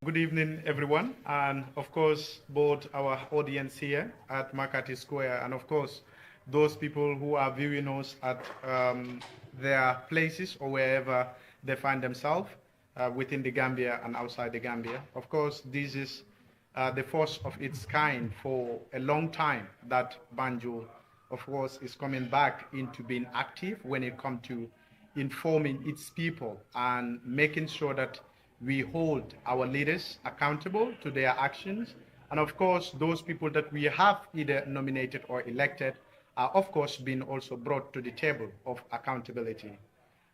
Good evening, everyone, and of course, both our audience here at Makati Square, and of course, those people who are viewing us at their places or wherever they find themselves within the Gambia and outside the Gambia. Of course, this is the first of its kind for a long time that Banjul, of course, is coming back into being active when it comes to informing its people and making sure that we hold our leaders accountable to their actions. And of course, those people that we have either nominated or elected are, of course, being also brought to the table of accountability.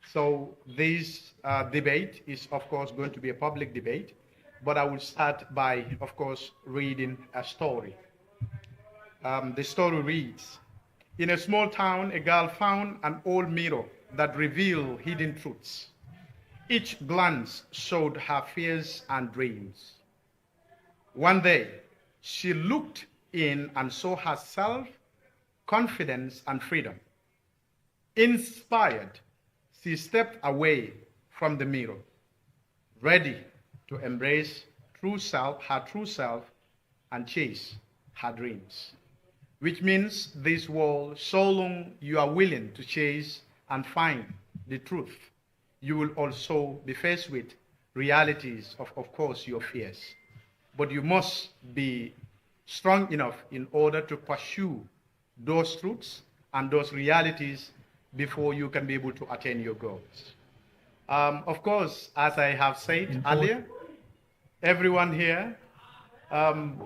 So this debate is, of course, going to be a public debate, but I will start by, of course, reading a story. The story reads, in a small town, a girl found an old mirror that revealed hidden truths. Each glance showed her fears and dreams. One day, she looked in and saw herself, confidence, and freedom. Inspired, she stepped away from the mirror, ready to embrace her true self, and chase her dreams. Which means this world, so long you are willing to chase and find the truth, you will also be faced with realities of course, your fears. But you must be strong enough in order to pursue those truths and those realities before you can be able to attain your goals. Of course, as I have said earlier, everyone here,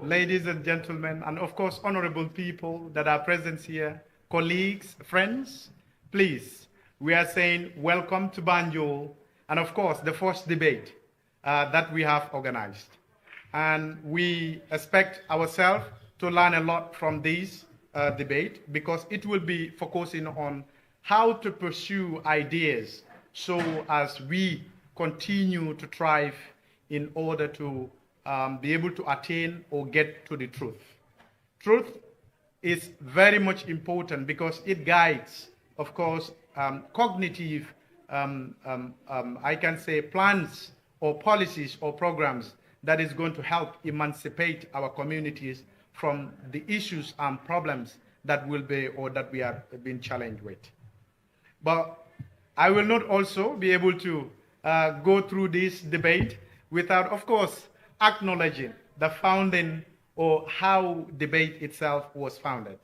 ladies and gentlemen, and of course, honorable people that are present here, colleagues, friends, please, we are saying welcome to Banjul, and of course, the first debate that we have organized. And we expect ourselves to learn a lot from this debate because it will be focusing on how to pursue ideas so as we continue to thrive in order to be able to attain or get to the truth. Truth is very much important because it guides, of course, cognitive, I can say, plans or policies or programs that is going to help emancipate our communities from the issues and problems that will be or that we are being challenged with. But I will not also be able to go through this debate without, of course, acknowledging the founding or how debate itself was founded.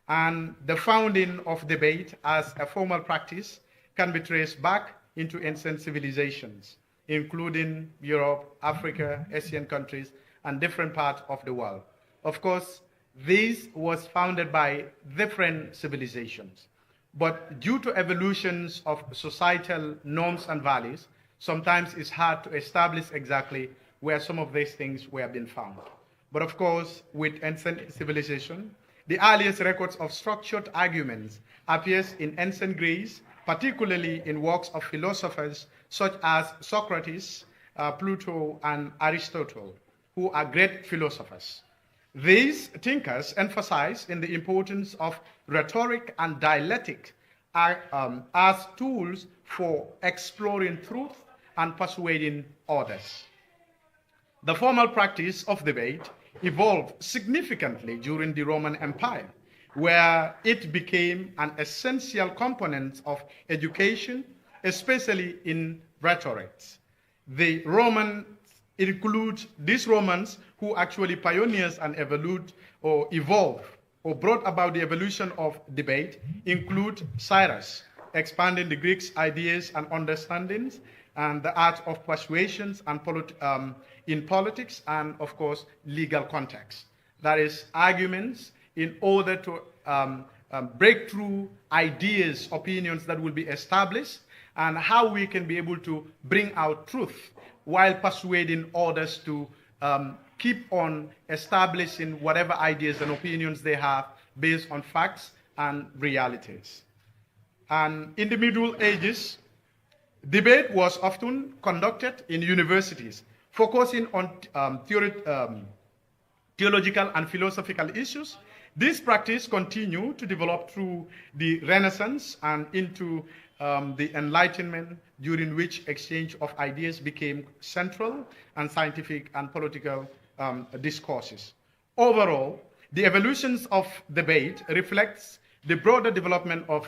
And the founding of debate as a formal practice can be traced back into ancient civilizations, including Europe, Africa, Asian countries, and different parts of the world. Of course, this was founded by different civilizations. But due to evolutions of societal norms and values, sometimes it's hard to establish exactly where some of these things were being found. But of course, with ancient civilization, the earliest records of structured arguments appears in ancient Greece, particularly in works of philosophers such as Socrates, Plato, and Aristotle, who are great philosophers. These thinkers emphasize in the importance of rhetoric and dialectic as tools for exploring truth and persuading others. The formal practice of debate evolved significantly during the Roman Empire, where it became an essential component of education, especially in rhetoric. The Romans include these Romans who actually pioneers and evolved or brought about the evolution of debate include Cyrus, expanding the Greeks' ideas and understandings, and the art of persuasions and in politics and, of course, legal context. That is, arguments in order to break through ideas, opinions that will be established, and how we can be able to bring out truth while persuading others to keep on establishing whatever ideas and opinions they have based on facts and realities. And in the Middle Ages, debate was often conducted in universities, focusing on theological and philosophical issues. This practice continued to develop through the Renaissance and into the Enlightenment, during which exchange of ideas became central and scientific and political discourses. Overall, the evolutions of debate reflects the broader development of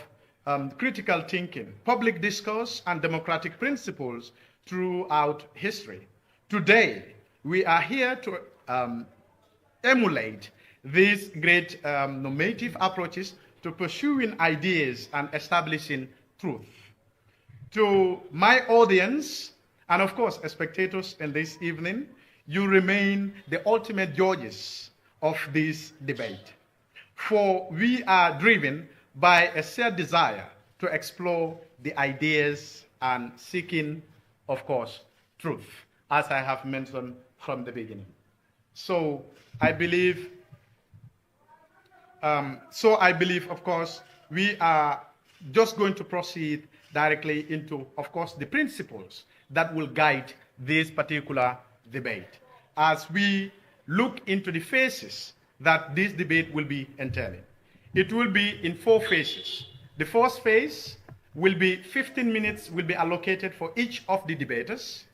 critical thinking, public discourse, and democratic principles throughout history. Today, we are here to emulate these great normative approaches to pursuing ideas and establishing truth. To my audience, and of course, spectators in this evening, you remain the ultimate judges of this debate. For we are driven by a shared desire to explore the ideas and seeking, of course, truth, as I have mentioned from the beginning. So I believe, of course, we are just going to proceed directly into, of course, the principles that will guide this particular debate as we look into the phases that this debate will be entailing. It will be in 4 phases. The first phase will be 15 minutes will be allocated for each of the debaters,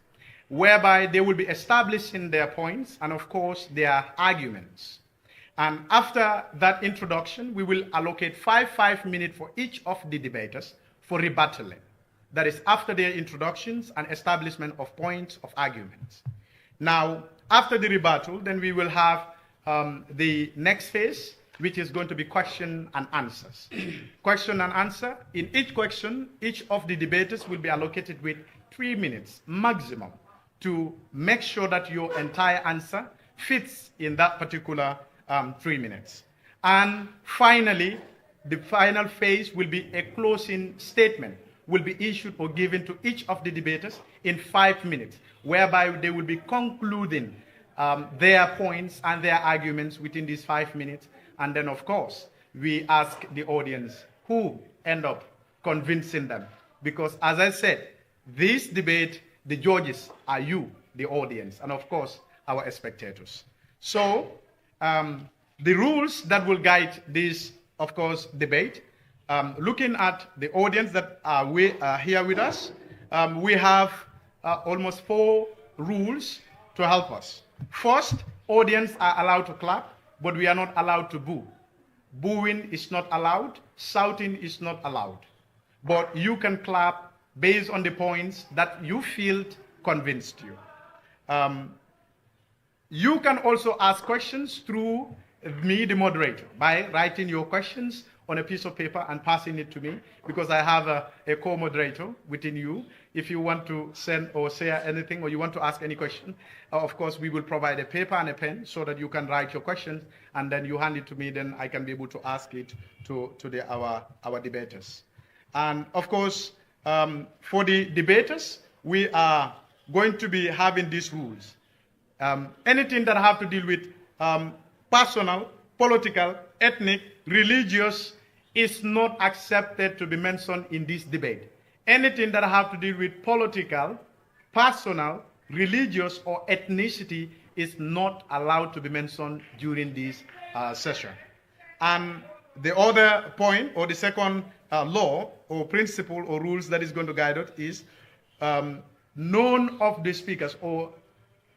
whereby they will be establishing their points and, of course, their arguments. And after that introduction, we will allocate 5 minutes for each of the debaters for rebuttaling. That is after their introductions and establishment of points of arguments. Now, after the rebuttal, then we will have the next phase, which is going to be question and answers. Question and answer. In each question, each of the debaters will be allocated with 3 minutes maximum to make sure that your entire answer fits in that particular 3 minutes. And finally, the final phase will be a closing statement will be issued or given to each of the debaters in 5 minutes, whereby they will be concluding their points and their arguments within these 5 minutes. And then, of course, we ask the audience who end up convincing them. Because, as I said, this debate, the judges are you, the audience, and of course, our spectators. So, the rules that will guide this, of course, debate, looking at the audience that are here with us, we have almost 4 rules to help us. First, audience are allowed to clap, but we are not allowed to boo. Booing is not allowed. Shouting is not allowed. But you can clap based on the points that you feel convinced you. You can also ask questions through me, the moderator, by writing your questions on a piece of paper and passing it to me, because I have a co-moderator within you. If you want to send or share anything, or you want to ask any question, of course, we will provide a paper and a pen so that you can write your questions, and then you hand it to me, then I can be able to ask it to our debaters. And of course, for the debaters, we are going to be having these rules. Anything that have to deal with personal, political, ethnic, religious is not accepted to be mentioned in this debate. Anything that have to deal with political, personal, religious, or ethnicity is not allowed to be mentioned during this session. And the other point, or the second law, or principle, or rules that is going to guide us is none of the speakers, or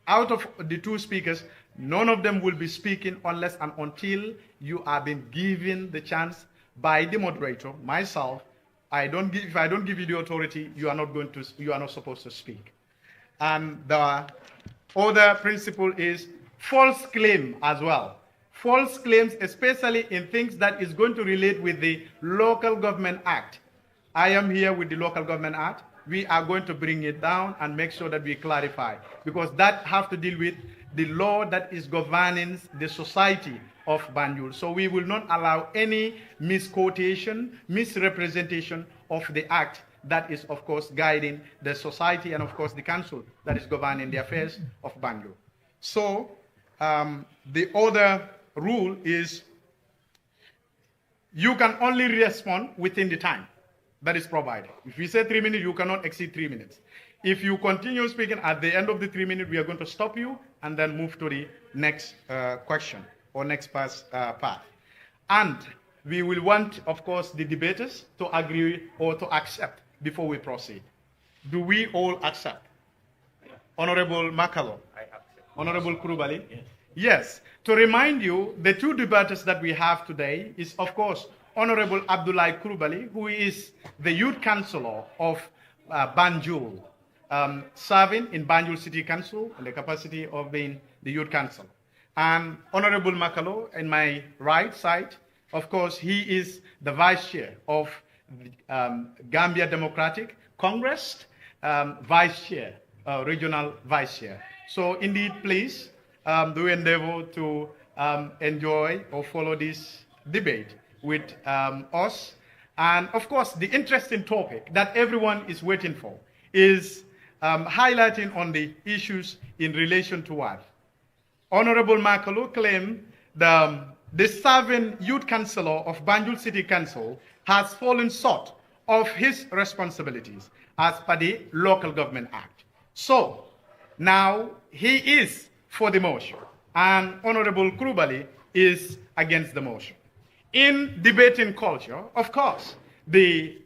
out of the 2 speakers, none of them will be speaking unless and until you are being given the chance by the moderator, myself. If I don't give you the authority, you are not supposed to speak. And the other principle is false claim as well. False claims, especially in things that is going to relate with the Local Government Act. I am here with the Local Government Act. We are going to bring it down and make sure that we clarify, because that have to deal with the law that is governing the society of Banjul. So we will not allow any misquotation, misrepresentation of the act that is, of course, guiding the society and, of course, the council that is governing the affairs of Banjul. So the other rule is you can only respond within the time that is provided. If we say 3 minutes, you cannot exceed 3 minutes. If you continue speaking at the end of the 3 minutes, we are going to stop you and then move to the next question or next path. And we will want, of course, the debaters to agree or to accept before we proceed. Do we all accept? Honorable Makalo? I accept. Honorable Kurubali? Yes. Yes. To remind you, the two debaters that we have today is, of course, Honorable Abdullahi Kurubali, who is the Youth Councillor of Banjul, serving in Banjul City Council in the capacity of being the Youth Council. And Honorable Makalo, in my right side, of course, he is the Vice Chair of Gambia Democratic Congress, Vice Chair, Regional Vice Chair. So indeed, please do endeavor to enjoy or follow this debate with us. And of course, the interesting topic that everyone is waiting for is highlighting on the issues in relation to what? Honorable Makalo claimed the serving youth councillor of Banjul City Council has fallen short of his responsibilities as per the Local Government Act. So now he is for the motion, and Honorable Kurubali is against the motion. In debating culture, of course, the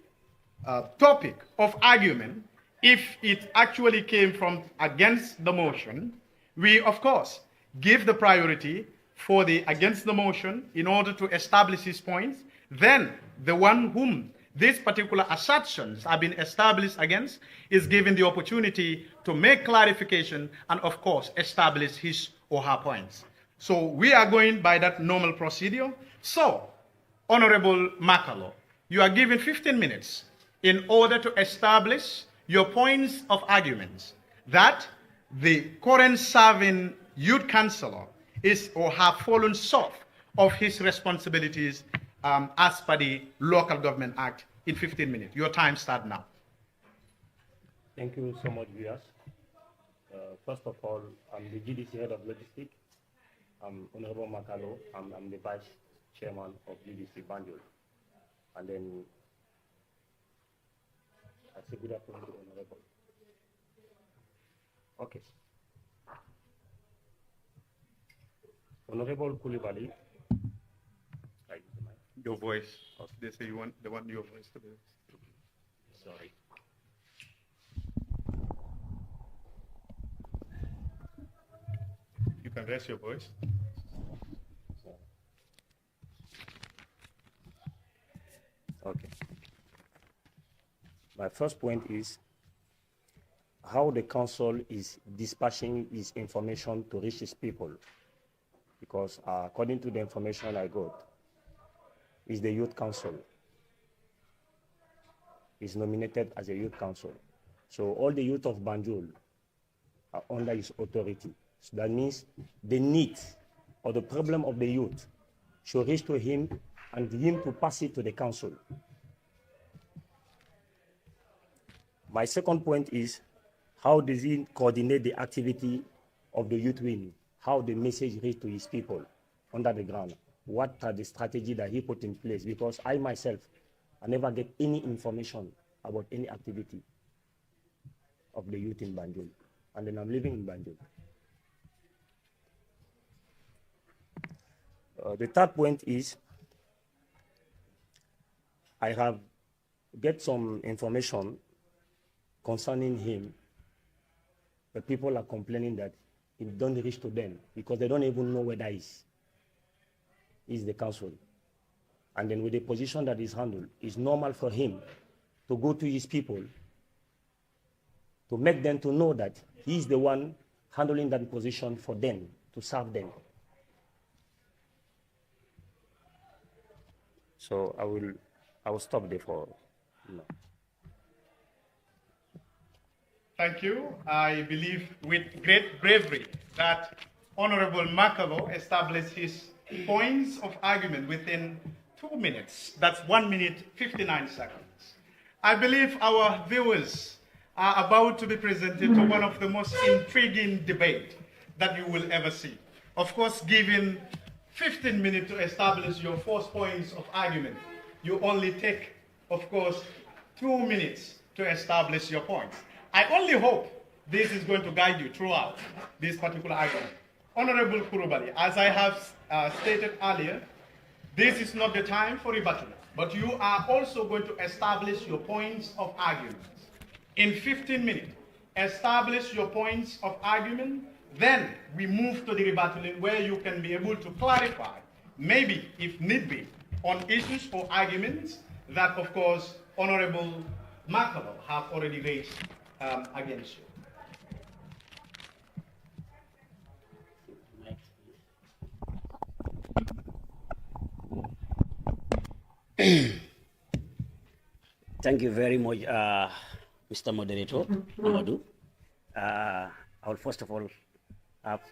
topic of argument, if it actually came from against the motion, we, of course, give the priority for the against the motion in order to establish his points. Then the one whom these particular assertions have been established against is given the opportunity to make clarification and, of course, establish his or her points. So we are going by that normal procedure. So, Honorable Makalo, you are given 15 minutes in order to establish your points of arguments that the current serving youth councillor is or have fallen short of his responsibilities as per the Local Government Act in 15 minutes. Your time starts now. Thank you so much, viewers. First of all, I'm the GDC Head of Logistics. I'm Honorable Makalo. I'm the Vice Chairman of GDC Banjul. And then I say good afternoon, Honorable. Okay. Honorable Coulibaly. Your voice. They say they want your voice to be. Sorry. You can raise your voice. Okay. My first point is how the council is dispatching its information to reach its people. Because according to the information I got, is the youth council. Is nominated as a youth council. So all the youth of Banjul are under his authority. So that means the need or the problem of the youth should reach to him and him to pass it to the council. My second point is how does he coordinate the activity of the youth wing? How the message reach to his people under the ground? What are the strategy that he put in place? Because I myself, I never get any information about any activity of the youth in Banjul. And then I'm living in Banjul. The third point is I have get some information concerning him. The people are complaining that it don't reach to them because they don't even know where that is the council. And then with the position that is handled, it's normal for him to go to his people to make them to know that he's the one handling that position for them, to serve them. So I will stop there for now. Thank you. I believe with great bravery that Honorable Makalo established his points of argument within 2 minutes. That's 1 minute, 59 seconds. I believe our viewers are about to be presented to one of the most intriguing debates that you will ever see. Of course, given 15 minutes to establish your 4 points of argument, you only take, of course, 2 minutes to establish your points. I only hope this is going to guide you throughout this particular argument. Honorable Kurubali, as I have stated earlier, this is not the time for rebuttal. But you are also going to establish your points of argument. In 15 minutes, establish your points of argument. Then we move to the rebattling where you can be able to clarify, maybe if need be, on issues or arguments that, of course, Honorable Makalo have already raised against you. Thank you very much, Mr. Moderator, Amadou. I will first of all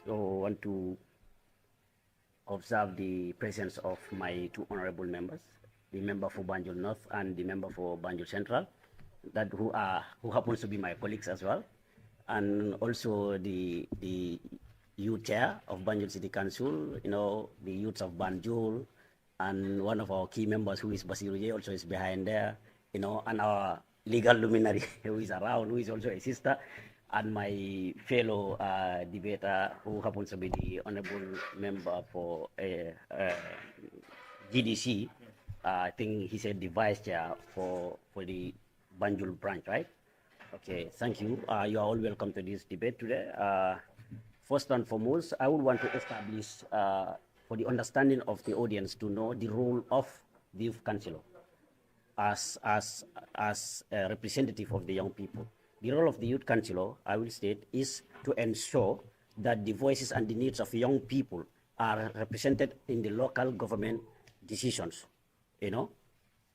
want to observe the presence of my two honorable members, the member for Banjul North and the member for Banjul Central, who happens to be my colleagues as well, and also the youth chair of Banjul City Council, the youths of Banjul, and one of our key members who is Basiru also is behind there, and our legal luminary who is around, who is also a sister, and my fellow debater who happens to be the honorable member for GDC. I think he said the vice chair for the Banjul branch, right? Okay, thank you. You are all welcome to this debate today. First and foremost, I would want to establish for the understanding of the audience to know the role of the youth councillor as a representative of the young people. The role of the youth councillor, I will state, is to ensure that the voices and the needs of young people are represented in the local government decisions,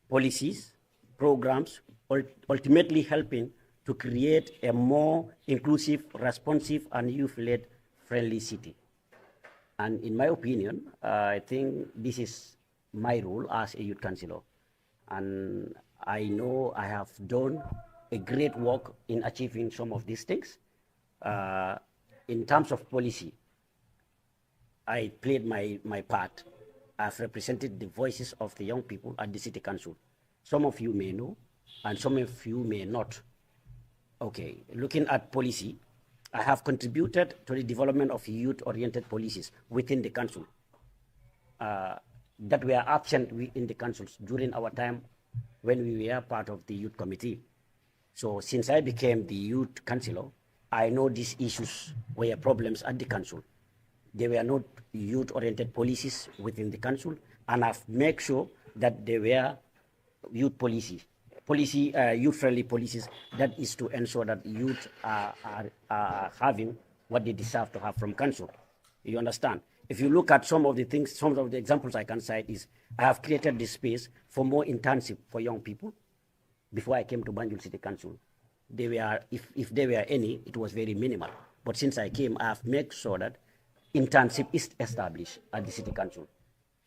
policies, programs, ultimately helping to create a more inclusive, responsive, and youth-led friendly city. And in my opinion, I think this is my role as a youth councillor. And I know I have done a great work in achieving some of these things. In terms of policy, I played my part. I've represented the voices of the young people at the city council. Some of you may know, and some of you may not. Okay, looking at policy, I have contributed to the development of youth-oriented policies within the council that were absent in the councils during our time when we were part of the youth committee. So since I became the youth councillor, I know these issues were problems at the council. There were not youth-oriented policies within the council, and I've made sure that there were youth-friendly policies. That is to ensure that youth are having what they deserve to have from council. You understand? If you look at some of the things, some of the examples I can cite is, I have created this space for more internship for young people. Before I came to Banjul City Council, they were, if there were any, it was very minimal. But since I came, I have made sure that internship is established at the City Council.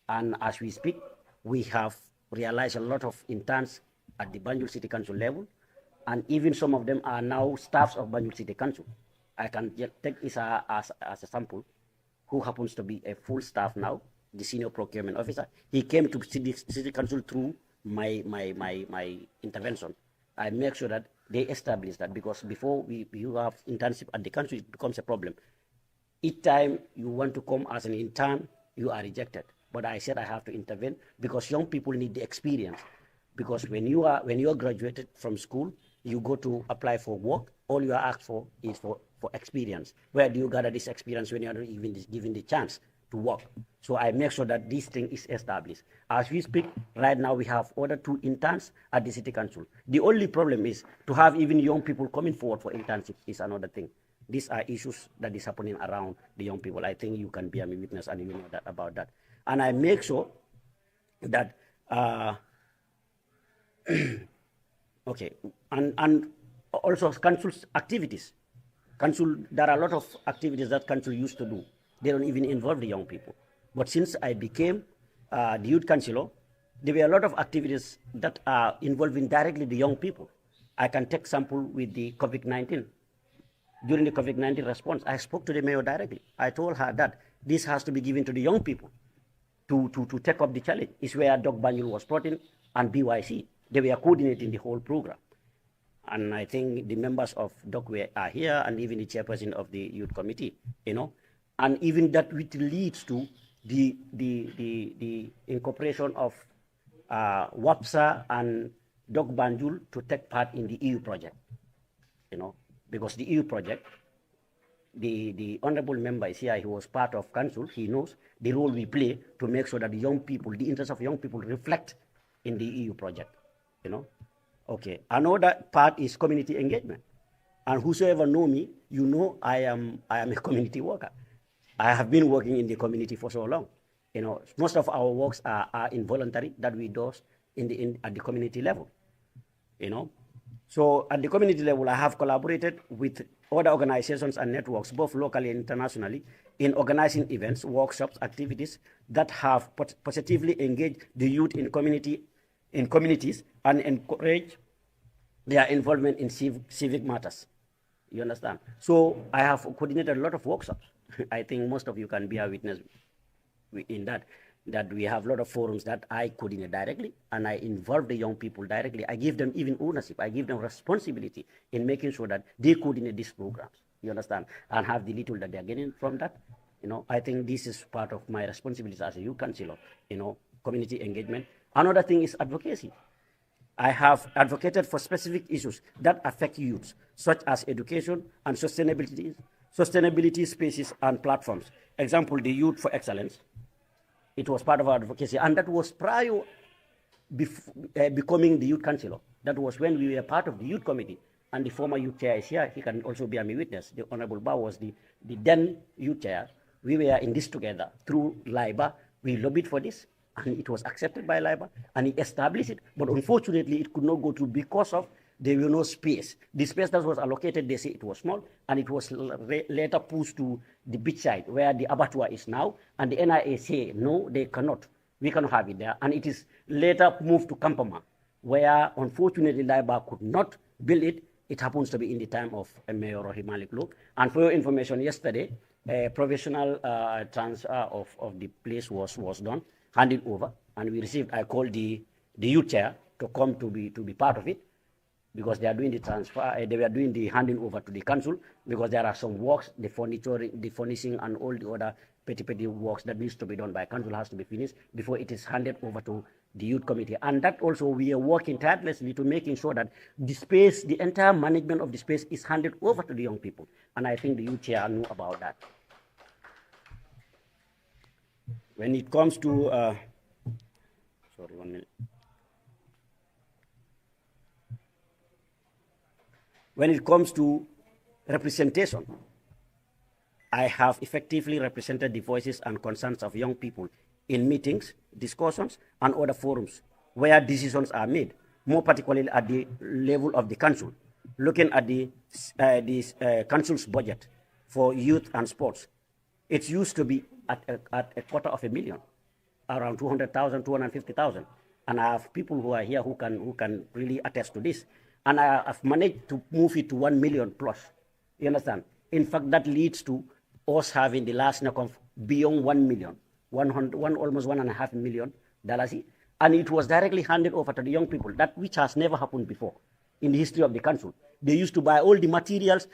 And as we speak, we have realized a lot of interns at the Banjul City Council level, and even some of them are now staffs of Banjul City Council. I can take this as a sample, who happens to be a full staff now, the senior procurement officer. He came to City Council through my intervention. I make sure that they establish that, because before you have internship at the council, it becomes a problem. Each time you want to come as an intern, you are rejected. But I said I have to intervene because young people need the experience. Because when you are graduated from school, you go to apply for work, all you are asked for is for experience. Where do you gather this experience when you are not even given the chance to work? So I make sure that this thing is established. As we speak, right now we have other 2 interns at the City Council. The only problem is to have even young people coming forward for internship is another thing. These are issues that is happening around the young people. I think you can bear me witness and you know that about that. And I make sure that okay, and also council's activities. Council, there are a lot of activities that council used to do. They don't even involve the young people. But since I became the youth councillor, there were a lot of activities that are involving directly the young people. I can take sample with the COVID-19. During the COVID-19 response, I spoke to the mayor directly. I told her that this has to be given to the young people to take up the challenge. It's where Doc Banjul was brought in and BYC. They were coordinating the whole program. And I think the members of DOC are here, and even the chairperson of the youth committee, and even that which leads to the incorporation of WAPSA and Doc Banjul to take part in the EU project, because the EU project, the honorable member is here, he was part of council, he knows the role we play to make sure that the young people, the interests of young people reflect in the EU project, Okay, another part is community engagement. And whosoever know me, I am a community worker. I have been working in the community for so long. Most of our works are involuntary that we do at the community level. So at the community level, I have collaborated with other organizations and networks, both locally and internationally, in organizing events, workshops, activities that have positively engaged the youth in communities and encourage their involvement in civic matters. You understand? So I have coordinated a lot of workshops. I think most of you can be a witness in that we have a lot of forums that I coordinate directly, and I involve the young people directly. I give them even ownership. I give them responsibility in making sure that they coordinate these programs. You understand? And have the little that they're getting from that. I think this is part of my responsibilities as a youth councillor, community engagement. Another thing is advocacy. I have advocated for specific issues that affect youths, such as education and sustainability spaces and platforms. Example, the Youth for Excellence. It was part of our advocacy, and that was prior becoming the youth councillor. That was when we were part of the youth committee, and the former youth chair is here. He can also be a witness. The Honorable Ba was the then youth chair. We were in this together through LIBA. We lobbied for this, and it was accepted by LIBA, and he established it. But unfortunately, it could not go through because of there was no space. The space that was allocated, they say it was small, and it was later pushed to the beach side where the abattoir is now, and the NIA say, no, they cannot. We cannot have it there. And it is later moved to Kampama, where unfortunately LIBA could not build it. It happens to be in the time of Mayor Rohey Malick Lowe. And for your information, yesterday, a professional transfer of the place was done, handed over, and we received, I called the youth chair to come to be part of it, because they are doing the transfer, they were doing the handing over to the council, because there are some works, the furniture, the furnishing, and all the other petty works that needs to be done by council has to be finished before it is handed over to the youth committee. And that also we are working tirelessly to making sure that the space, the entire management of the space is handed over to the young people. And I think the youth chair knew about that. When it comes to, sorry, 1 minute. When it comes to representation, I have effectively represented the voices and concerns of young people in meetings, discussions, and other forums where decisions are made, more particularly at the level of the council, looking at the council's budget for youth and sports. It used to be at $250,000, around 200,000, 250,000. And I have people who are here who can really attest to this. And I have managed to move it to 1 million plus. You understand? In fact, that leads to us having the last NACONF beyond 1 million, almost $1.5 million. And it was directly handed over to the young people, that which has never happened before in the history of the council. They used to buy all the materials,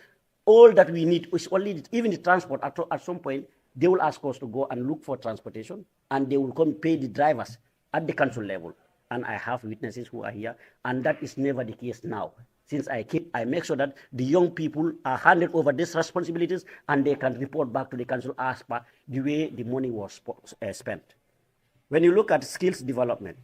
all that we need, is only even the transport. At some point, they will ask us to go and look for transportation, and they will come pay the drivers at the council level. And I have witnesses who are here, and that is never the case now. Since I make sure that the young people are handed over these responsibilities, and they can report back to the council as per the way the money was spent. When you look at skills development,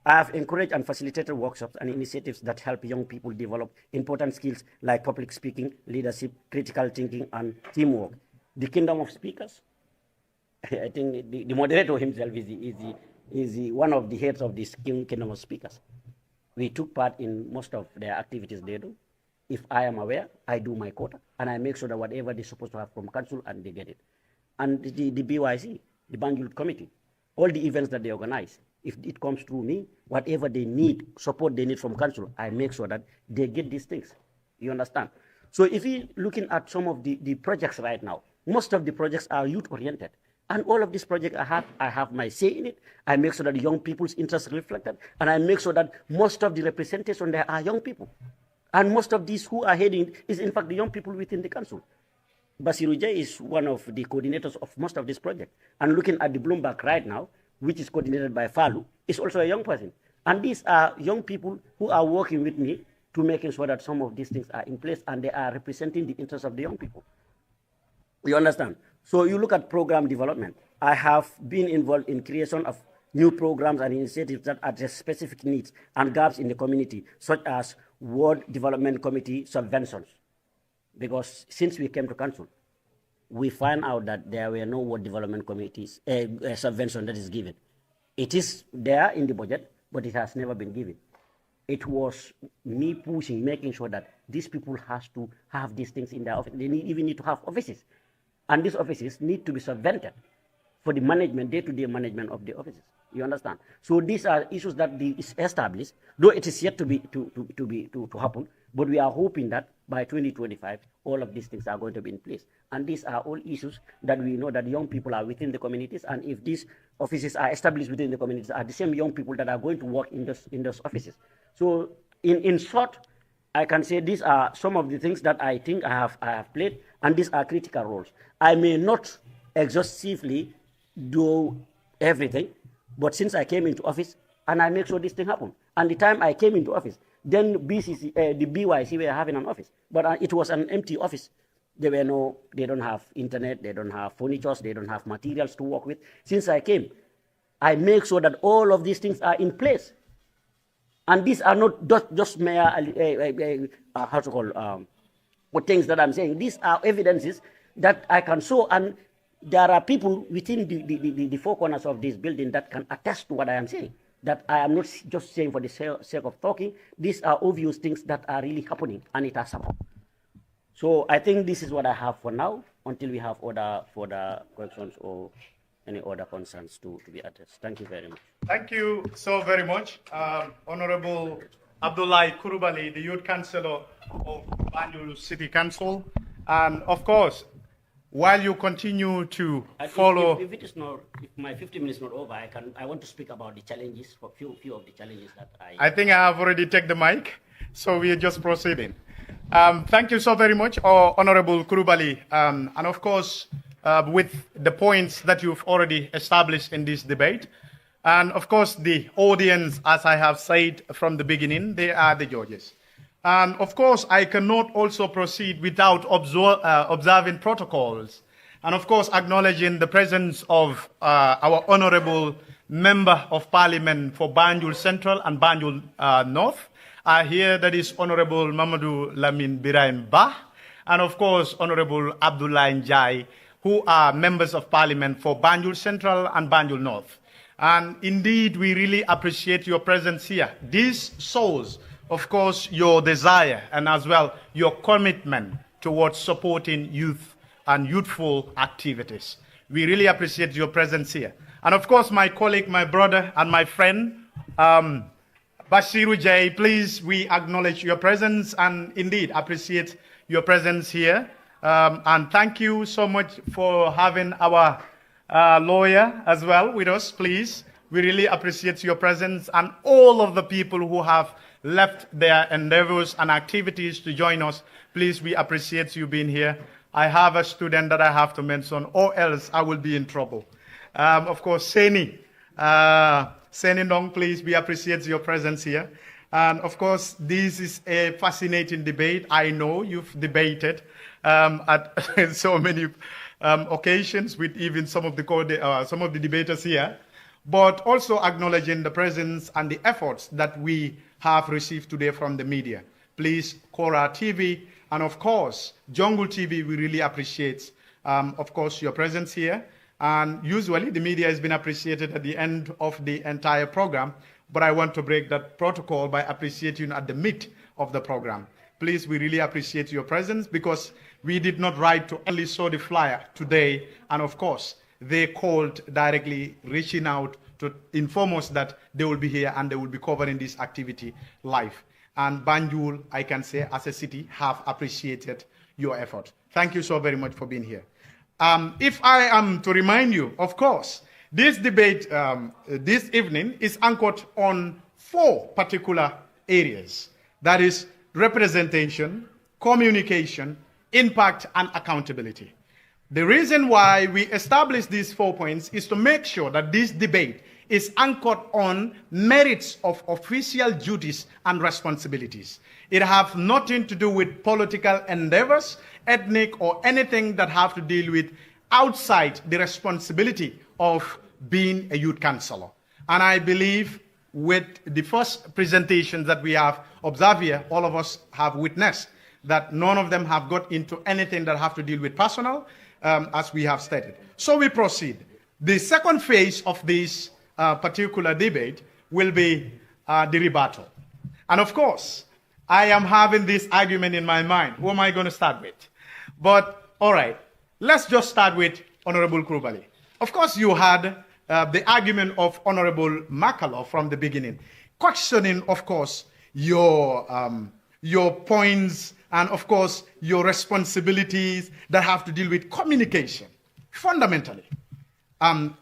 I have encouraged and facilitated workshops and initiatives that help young people develop important skills like public speaking, leadership, critical thinking, and teamwork. The Kingdom of Speakers, I think the moderator himself is one of the heads of this Kingdom of Speakers. We took part in most of their activities they do. If I am aware, I do my quota, and I make sure that whatever they're supposed to have from council, and they get it. And the BYC, the Banjul Committee, all the events that they organize, if it comes through me, whatever they need, support they need from council, I make sure that they get these things. You understand? So if you're looking at some of the projects right now, most of the projects are youth-oriented. And all of these projects, I have my say in it. I make sure that young people's interests are reflected. And I make sure that most of the representation there are young people. And most of these who are heading is, in fact, the young people within the council. Basiru J is one of the coordinators of most of this project. And looking at the Bloomberg right now, which is coordinated by Falu, is also a young person. And these are young people who are working with me to making sure that some of these things are in place and they are representing the interests of the young people. You understand? So you look at program development. I have been involved in creation of new programs and initiatives that address specific needs and gaps in the community, such as Ward Development Committee subventions. Because since we came to council, we find out that there were no Ward Development Committees subvention that is given. It is there in the budget, but it has never been given. It was me pushing, making sure that these people has to have these things in their office. They even need to have offices. And these offices need to be subvented for the management, day-to-day management of the offices. You understand? So these are issues that is established, though it is yet to happen. But we are hoping that by 2025, all of these things are going to be in place. And these are all issues that we know that young people are within the communities. And if these offices are established within the communities, are the same young people that are going to work in those offices. So in short, I can say these are some of the things that I think I have played, and these are critical roles. I may not exhaustively do everything, but since I came into office, and I make sure this thing happen. And the time I came into office, then the BYC were having an office, but it was an empty office. They don't have internet, they don't have furniture, they don't have materials to work with. Since I came, I make sure that all of these things are in place. And these are not just mere, things that I'm saying. These are evidences that I can show, and there are people within the four corners of this building that can attest to what I am saying. That I am not just saying for the sake of talking. These are obvious things that are really happening, and it has happened. So I think this is what I have for now, until we have further questions or any other concerns to be addressed. Thank you very much. Thank you so very much, Honorable Abdullahi Kurubali, the Youth Councillor of Banjul City Council. And of course, while you continue to follow... If my 50 minutes not over, I want to speak about the challenges, for few of the challenges that I think I have already taken the mic, so we are just proceeding. Thank you so very much, Honorable Kurubali. And of course, with the points that you've already established in this debate, and of course, the audience, as I have said from the beginning, they are the judges. And of course, I cannot also proceed without observing protocols. And of course, acknowledging the presence of our Honorable Member of Parliament for Banjul Central and Banjul North. Here, that is Honorable Mamadou Lamin Biraim Bah, and of course, Honorable Abdullah Njai, who are members of Parliament for Banjul Central and Banjul North. And indeed, we really appreciate your presence here. This shows, of course, your desire and as well your commitment towards supporting youth and youthful activities. We really appreciate your presence here. And of course, my colleague, my brother, and my friend, Bashiru Jai, please, we acknowledge your presence and indeed appreciate your presence here. And thank you so much for having our lawyer as well with us, please. We really appreciate your presence and all of the people who have left their endeavors and activities to join us. Please, we appreciate you being here. I have a student that I have to mention, or else I will be in trouble. Of course, Seni. Seni Ndong, please, we appreciate your presence here. And of course, this is a fascinating debate. I know you've debated at so many occasions with even some of the debaters here, but also acknowledging the presence and the efforts that we have received today from the media. Please, Kora TV, and of course, Jungle TV, we really appreciate, of course, your presence here. And usually the media has been appreciated at the end of the entire program, but I want to break that protocol by appreciating at the mid of the program. Please, we really appreciate your presence because we did not write to only saw the flyer today, and of course, they called directly reaching out to inform us that they will be here and they will be covering this activity live. And Banjul, I can say, as a city, have appreciated your effort. Thank you so very much for being here. If I am to remind you, of course, this debate this evening is anchored on 4 particular areas. That is representation, communication, impact, and accountability. The reason why we established these 4 points is to make sure that this debate is anchored on merits of official duties and responsibilities. It have nothing to do with political endeavors, ethnic, or anything that have to deal with outside the responsibility of being a youth councillor. And I believe with the first presentations that we have observed here, all of us have witnessed that none of them have got into anything that have to deal with personal, as we have stated. So we proceed. The second phase of this particular debate will be the rebuttal. And of course, I am having this argument in my mind. Who am I going to start with? But all right, let's just start with Honorable Krubali. Of course, you had the argument of Honorable Makalo from the beginning, questioning, of course, your points and, of course, your responsibilities that have to deal with communication, fundamentally.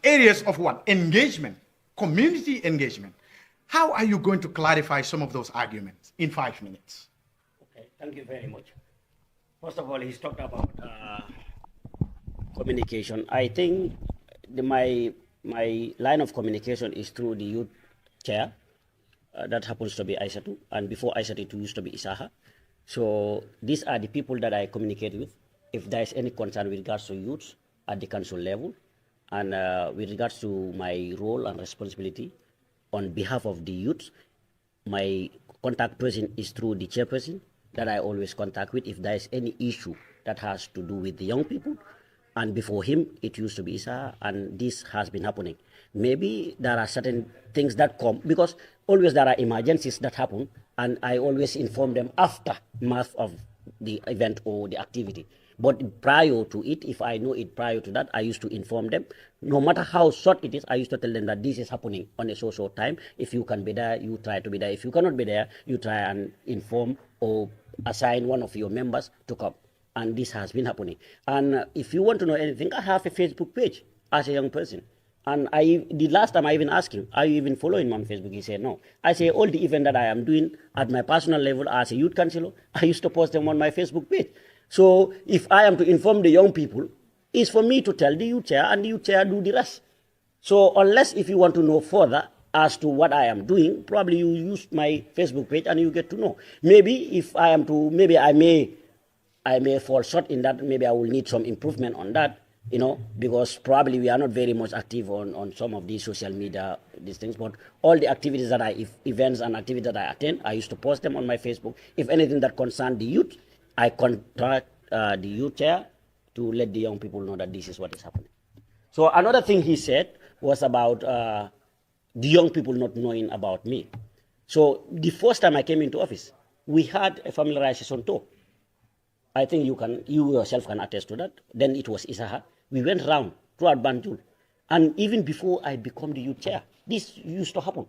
Areas of what? Engagement, community engagement. How are you going to clarify some of those arguments in 5 minutes? Okay, thank you very much. First of all, he's talked about communication. I think my line of communication is through the youth chair. That happens to be Aishatu, and before Aishatu it used to be Isaha. So these are the people that I communicate with if there is any concern with regards to youth at the council level, and with regards to my role and responsibility on behalf of the youth. My contact person is through the chairperson that I always contact with if there is any issue that has to do with the young people. And before him, it used to be Isa, and this has been happening. Maybe there are certain things that come, because always there are emergencies that happen, and I always inform them aftermath of the event or the activity. But prior to it, if I know it prior to that, I used to inform them. No matter how short it is, I used to tell them that this is happening on a so-so time. If you can be there, you try to be there. If you cannot be there, you try and inform or assign one of your members to come. And this has been happening. And if you want to know anything, I have a Facebook page as a young person. And the last time I even asked him, are you even following me on Facebook? He said, no. I say, all the events that I am doing at my personal level as a youth councillor, I used to post them on my Facebook page. So if I am to inform the young people, it's for me to tell the youth chair, and the youth chair do the rest. So unless if you want to know further as to what I am doing, probably you use my Facebook page and you get to know. Maybe if I am to, maybe I may fall short in that. Maybe I will need some improvement on that, because probably we are not very much active on some of these social media, these things. But all the activities that events and activities that I attend, I used to post them on my Facebook. If anything that concerns the youth, I contact the youth chair to let the young people know that this is what is happening. So another thing he said was about the young people not knowing about me. So the first time I came into office, we had a familiarization tour. I think you yourself can attest to that. Then it was Isaha. We went round throughout Banjul. And even before I become the youth chair, this used to happen.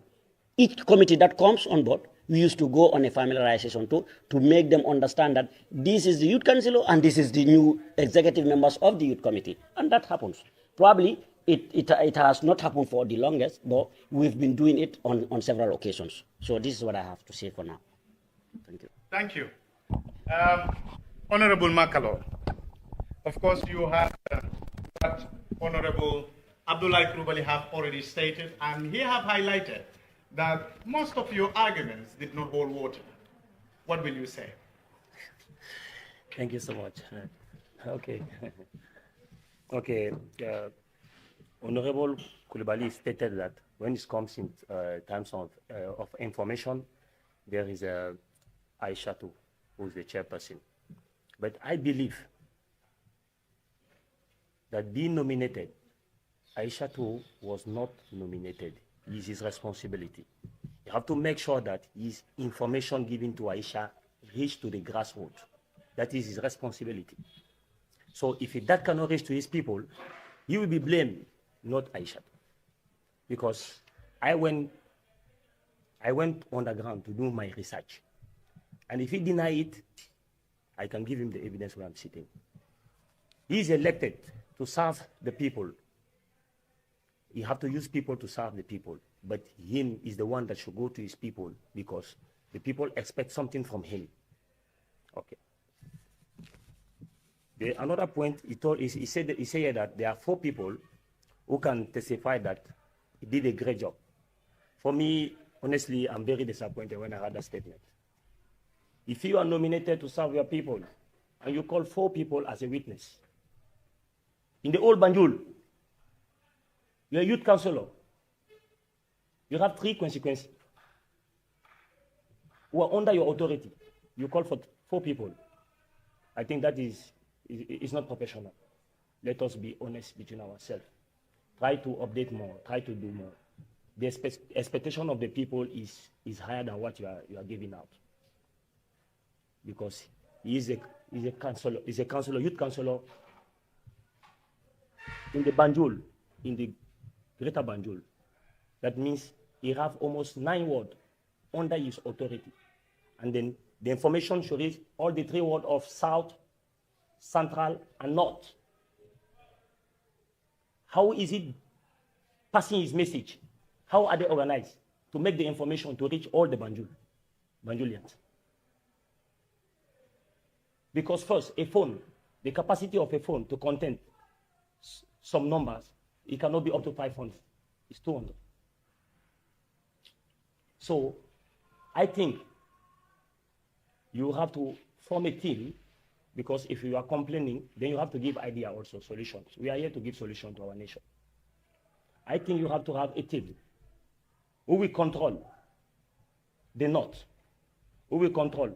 Each committee that comes on board, we used to go on a familiarization tour to make them understand that this is the youth councillor and this is the new executive members of the youth committee. And that happens. Probably it has not happened for the longest, but we've been doing it on several occasions. So this is what I have to say for now. Thank you. Thank you. Honorable Makalo, of course you have what Honorable Abdullah Krubali have already stated, and he have highlighted that most of your arguments did not hold water. What will you say? Thank you so much. Okay. Okay. Honorable Coulibaly stated that when it comes in terms of information, there is Aishatu, who is the chairperson. But I believe that being nominated, Aishatu was not nominated. It's his responsibility. You have to make sure that his information given to Aisha reach to the grassroots. That is his responsibility. So if that cannot reach to his people, he will be blamed, not Aisha. Because I went on the ground to do my research. And if he deny it, I can give him the evidence where I'm sitting. He is elected to serve the people. You have to use people to serve the people. But him is the one that should go to his people because the people expect something from him. Okay. Another point he said that there are 4 people who can testify that He did a great job. For me, honestly, I'm very disappointed when I heard that statement. If you are nominated to serve your people, and you call 4 people as a witness, in the old Banjul, you're a youth councillor. You have 3 consequences who are under your authority. You call for 4 people. I think that is not professional. Let us be honest between ourselves. Try to update more. Try to do more. The expectation of the people is higher than what you are giving out. Because he is a councillor, youth councillor in the Banjul, in the Greater Banjul. That means he have almost 9 wards under his authority. And then the information should reach all the 3 wards of South, Central, and North. How is it passing his message? How are they organized to make the information to reach all the Banjulians? Because first, a phone, the capacity of a phone to contain some numbers, it cannot be up to 500. It's 200. So I think you have to form a team, because if you are complaining, then you have to give idea also, solutions. We are here to give solutions to our nation. I think you have to have a team who will control the North, who will control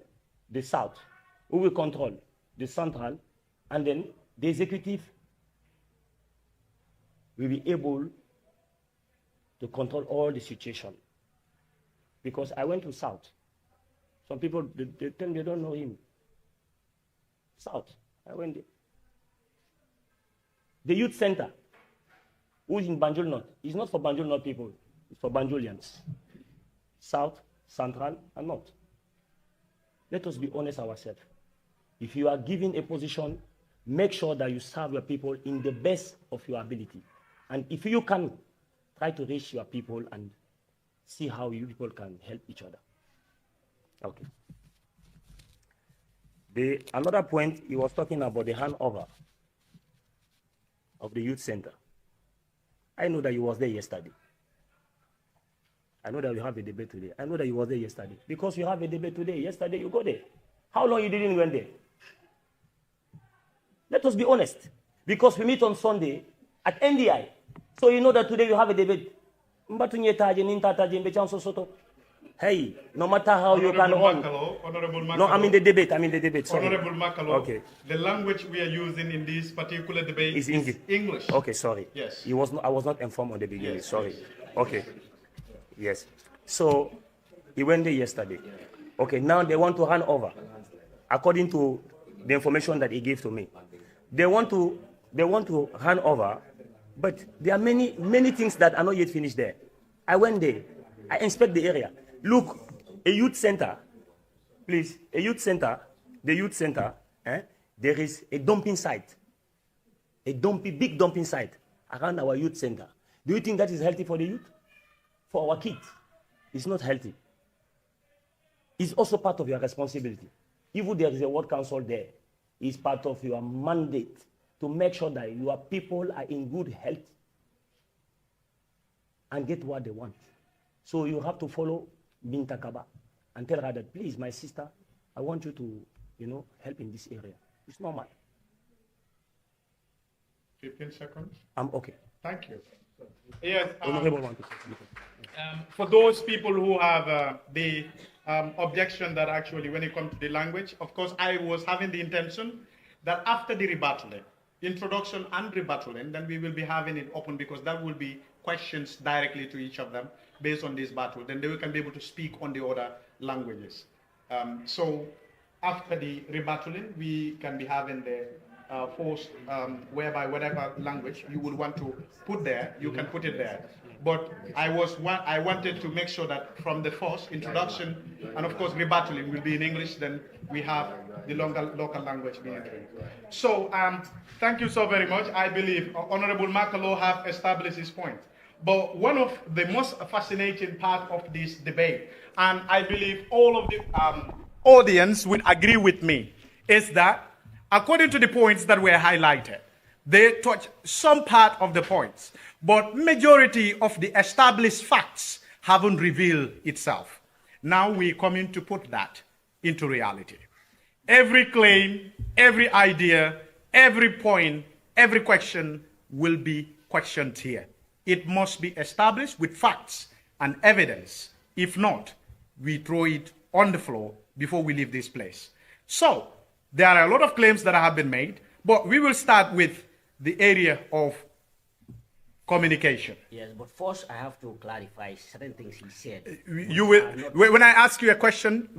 the South, who will control the Central, and then the executive will be able to control all the situation. Because I went to South. Some people, they tell me they don't know him. South, I went there. The youth center, who is in Banjul North, is not for Banjul North people, it's for Banjulians. South, Central, and North. Let us be honest ourselves. If you are given a position, make sure that you serve your people in the best of your ability. And if you can, try to reach your people and see how you people can help each other. Okay. Another point, he was talking about the handover of the youth center. I know that you was there yesterday. I know that we have a debate today. I know that you was there yesterday. Because you have a debate today. Yesterday you go there. How long you didn't went there? Let us be honest. Because we meet on Sunday at NDI. So you know that today you have a debate. Hey, no matter how you can Honorable Makalo, no, I'm in the debate. Sorry. Honorable Makalo, okay. The language we are using in this particular debate is English. Okay, sorry. Yes. I was not informed on the beginning. Yes, sorry. yes. Okay. Yes. So he went there yesterday. Okay, now they want to hand over. According to the information that he gave to me. They want to hand over, but there are many things that are not yet finished there. I went there. I inspect the area. Look, a youth center, please, the youth center, there is a dumping site, big dumping site around our youth center. Do you think that is healthy for the youth? For our kids? It's not healthy. It's also part of your responsibility. Even there is a ward council there, it's part of your mandate to make sure that your people are in good health and get what they want. So you have to follow Binta Kaba and tell her that, please, my sister, I want you to, help in this area. It's normal. 15 seconds. I'm okay. Thank you. Yes. For For those people who have the objection that actually when it comes to the language, of course, I was having the intention that after the rebattling, introduction and rebattling, then we will be having it open, because that will be questions directly to each of them based on this battle. Then they can be able to speak on the other languages. So after the rebattling, we can be having the force whereby whatever language you would want to put there, you can put it there. But I wanted to make sure that from the first introduction and of course rebattling will be in English, then we have the local language being trained. So thank you so very much. I believe Honorable Makalo have established his point. But one of the most fascinating part of this debate, and I believe all of the audience will agree with me, is that according to the points that were highlighted, They touch some part of the points, but majority of the established facts haven't revealed itself. Now we come in to put that into reality. Every claim, every idea, every point, every question will be questioned here. It must be established with facts and evidence. If not, we throw it on the floor before we leave this place. So, there are a lot of claims that have been made, but we will start with the area of communication. Yes, but first I have to clarify certain things he said. You will, when I ask you a question,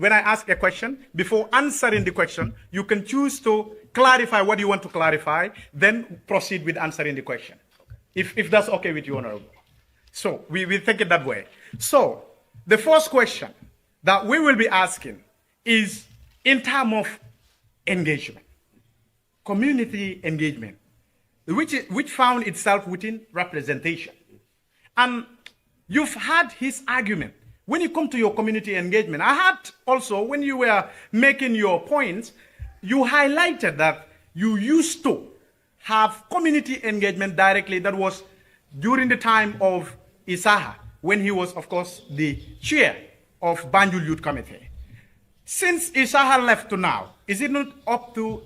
before answering the question, you can choose to clarify what you want to clarify, then proceed with answering the question. If that's okay with you, Honorable. So we think it that way. So the first question that we will be asking is in terms of engagement, community engagement, which found itself within representation. And you've had his argument. When you come to your community engagement, I had also, when you were making your points, you highlighted that you used to have community engagement directly. That was during the time of Isaha, when he was, of course, the chair of Banjul Youth Committee. Since Isaha left to now, is it not up to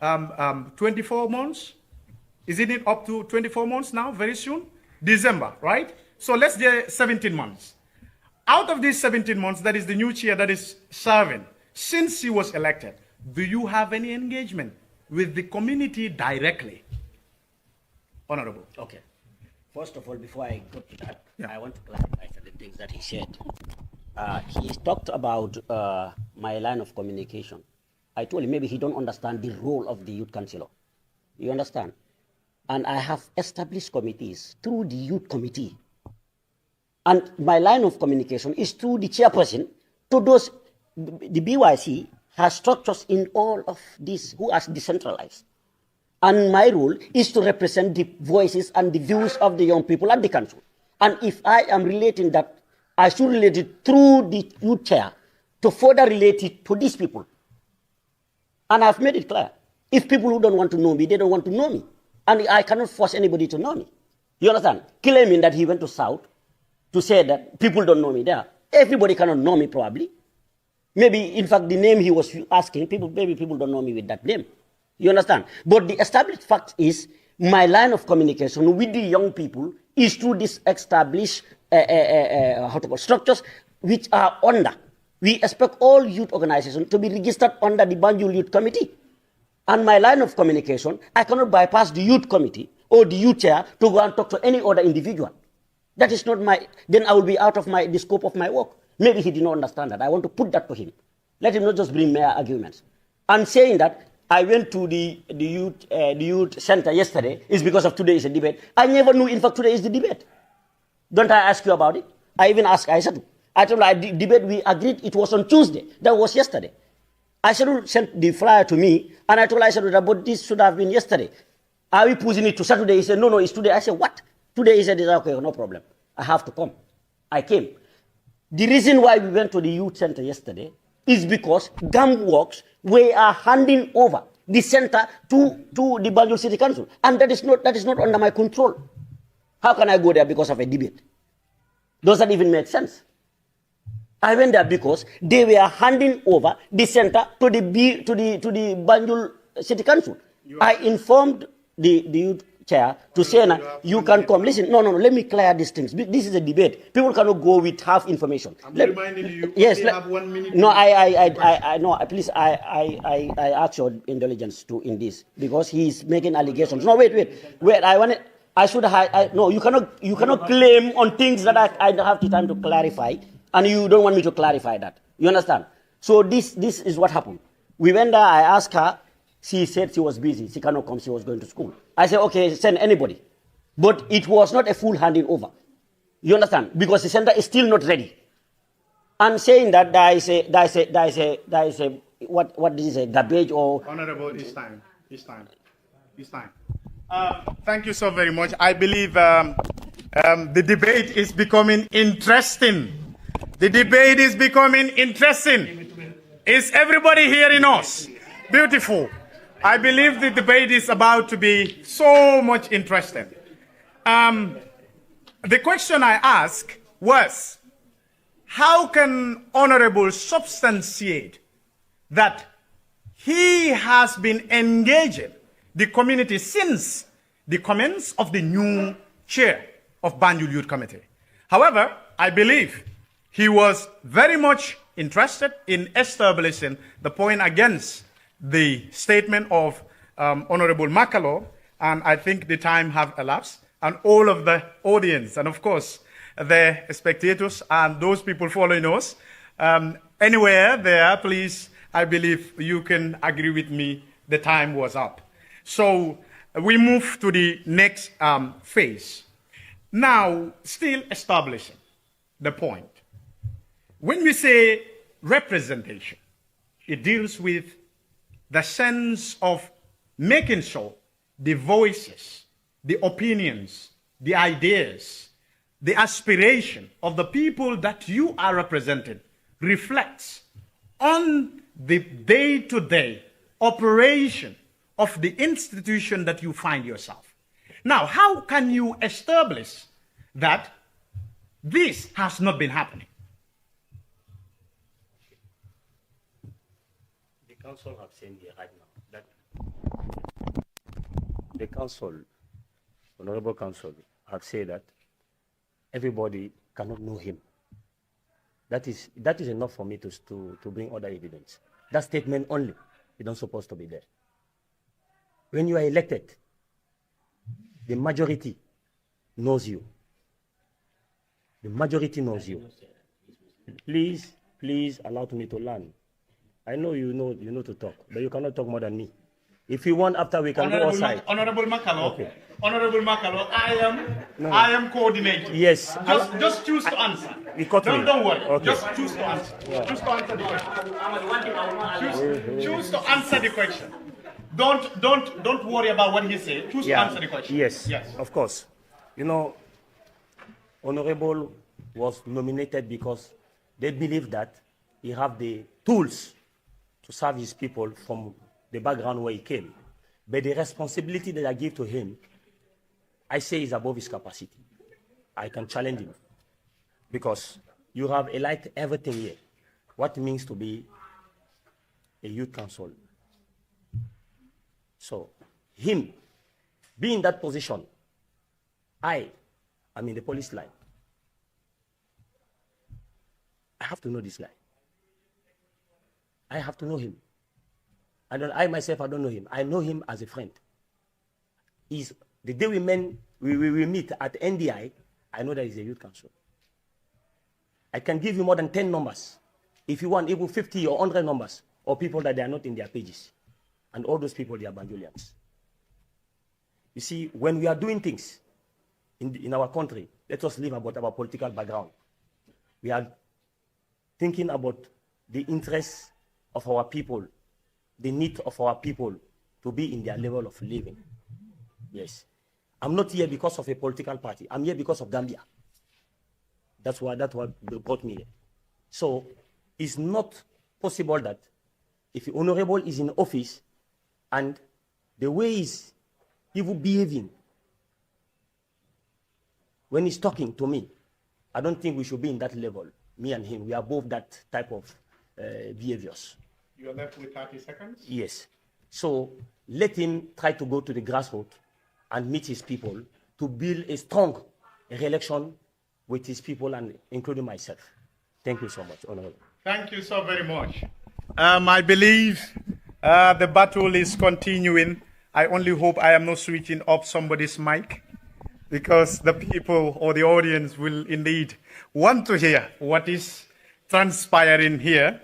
24 months? Isn't it up to 24 months now, very soon? December, right? So let's say 17 months. Out of these 17 months, that is the new chair that is serving, since he was elected, do you have any engagement with the community directly? Honorable. Okay. First of all, before I go to that, Yeah. I want to clarify certain things that he said. He talked about my line of communication. I told him maybe he don't understand the role of the youth councillor. You understand? And I have established committees through the youth committee. And my line of communication is through the chairperson to those, the BYC has structures in all of this who are decentralized. And my role is to represent the voices and the views of the young people at the council. And if I am relating that, I should relate it through the youth chair to further relate it to these people. And I've made it clear. If people who don't want to know me, they don't want to know me. And I cannot force anybody to know me. You understand? Claiming that he went to South to say that people don't know me there. Everybody cannot know me probably. Maybe, in fact, the name he was asking, maybe people don't know me with that name. You understand? But the established fact is my line of communication with the young people is through these established structures which are under. We expect all youth organizations to be registered under the Banjul Youth Committee. And my line of communication, I cannot bypass the youth committee or the youth chair to go and talk to any other individual. That is not my, then I will be out of the scope of my work. Maybe he did not understand that. I want to put that to him. Let him not just bring mere arguments. I'm saying that I went to the youth center yesterday is because of today is a debate. I never knew, in fact, today is the debate. Don't I ask you about it? I even asked Aisha. I told her the debate we agreed it was on Tuesday. That was yesterday. Aisha sent the flyer to me, and I told Aisha that but this should have been yesterday. Are we pushing it to Saturday? He said, no, it's today. I said, what? Today? He said, okay, no problem. I have to come. I came. The reason why we went to the youth center yesterday is because GAMWorks, we are handing over the center to the Banjul City Council. And that is not under my control. How can I go there because of a debate? Does that even make sense? I went there because they were handing over the center to the Banjul City Council. I informed the youth chair to say, you can come. Listen, no, let me clear these things. This is a debate. People cannot go with half information. I'm reminding you, yes, we have 1 minute. No, no, please, I ask your indulgence in this because he's making allegations. No, wait, no, you cannot claim on things that I don't have the time to clarify. And you don't want me to clarify that. You understand? So this is what happened. We went there, I asked her, she said she was busy, she cannot come, she was going to school. I said, okay, send anybody. But it was not a full handing over. You understand? Because the center is still not ready. I'm saying that there is a what is a garbage or... Honorable, it's time. Thank you so very much. I believe the debate is becoming interesting. The debate is becoming interesting. Is everybody hearing us? Beautiful. I believe the debate is about to be so much interesting. The question I asked was, how can Honorable substantiate that he has been engaging the community since the commence of the new chair of Banjul Youth Committee? However, I believe he was very much interested in establishing the point against the statement of Honorable Makalo, and I think the time have elapsed, and all of the audience, and of course, the spectators and those people following us, anywhere there, please, I believe you can agree with me, the time was up. So we move to the next phase. Now, still establishing the point. When we say representation, it deals with the sense of making sure the voices, the opinions, the ideas, the aspiration of the people that you are representing reflects on the day-to-day operation of the institution that you find yourself. Now, how can you establish that this has not been happening? The council have said here right now that the council, honorable council, have said that everybody cannot know him. That is enough for me to bring other evidence. That statement only is not supposed to be there. When you are elected, the majority knows you. The majority knows you. Please allow me to learn. I know you know to talk, but you cannot talk more than me. If you want, after we can go outside. Honorable Makalo, Okay. Honorable Makalo, I am coordinating. Yes. Just choose to answer. You cut me. Don't worry. Okay. Just choose to answer. Choose to answer the question. Choose to answer the question. Don't worry about what he said. Choose to answer the question. Yes. Yes. Of course. You know, Honorable was nominated because they believe that he have the tools to serve his people from the background where he came. But the responsibility that I give to him, I say is above his capacity. I can challenge him. Because you have elite everything here. What it means to be a youth council. So, him, being in that position, I'm in the police line. I have to know this guy. I have to know him. I myself don't know him. I know him as a friend. The day we meet at NDI, I know that he's a youth council. I can give you more than 10 numbers. If you want, even 50 or 100 numbers of people that they are not in their pages. And all those people, they are Banjulians. You see, when we are doing things in our country, let us leave about our political background. We are thinking about the interests of our people, the need of our people to be in their level of living. Yes. I'm not here because of a political party. I'm here because of Gambia. That's what brought me here. So it's not possible that if the honorable is in office and the way he's even behaving when he's talking to me, I don't think we should be in that level. Me and him, we are above that type of behaviors. You are left with 30 seconds. Yes. So let him try to go to the grassroots and meet his people to build a strong re-election with his people and including myself. Thank you so much, Honorable. Thank you so very much. I believe the battle is continuing. I only hope I am not switching up somebody's mic, because the people or the audience will indeed want to hear what is transpiring here,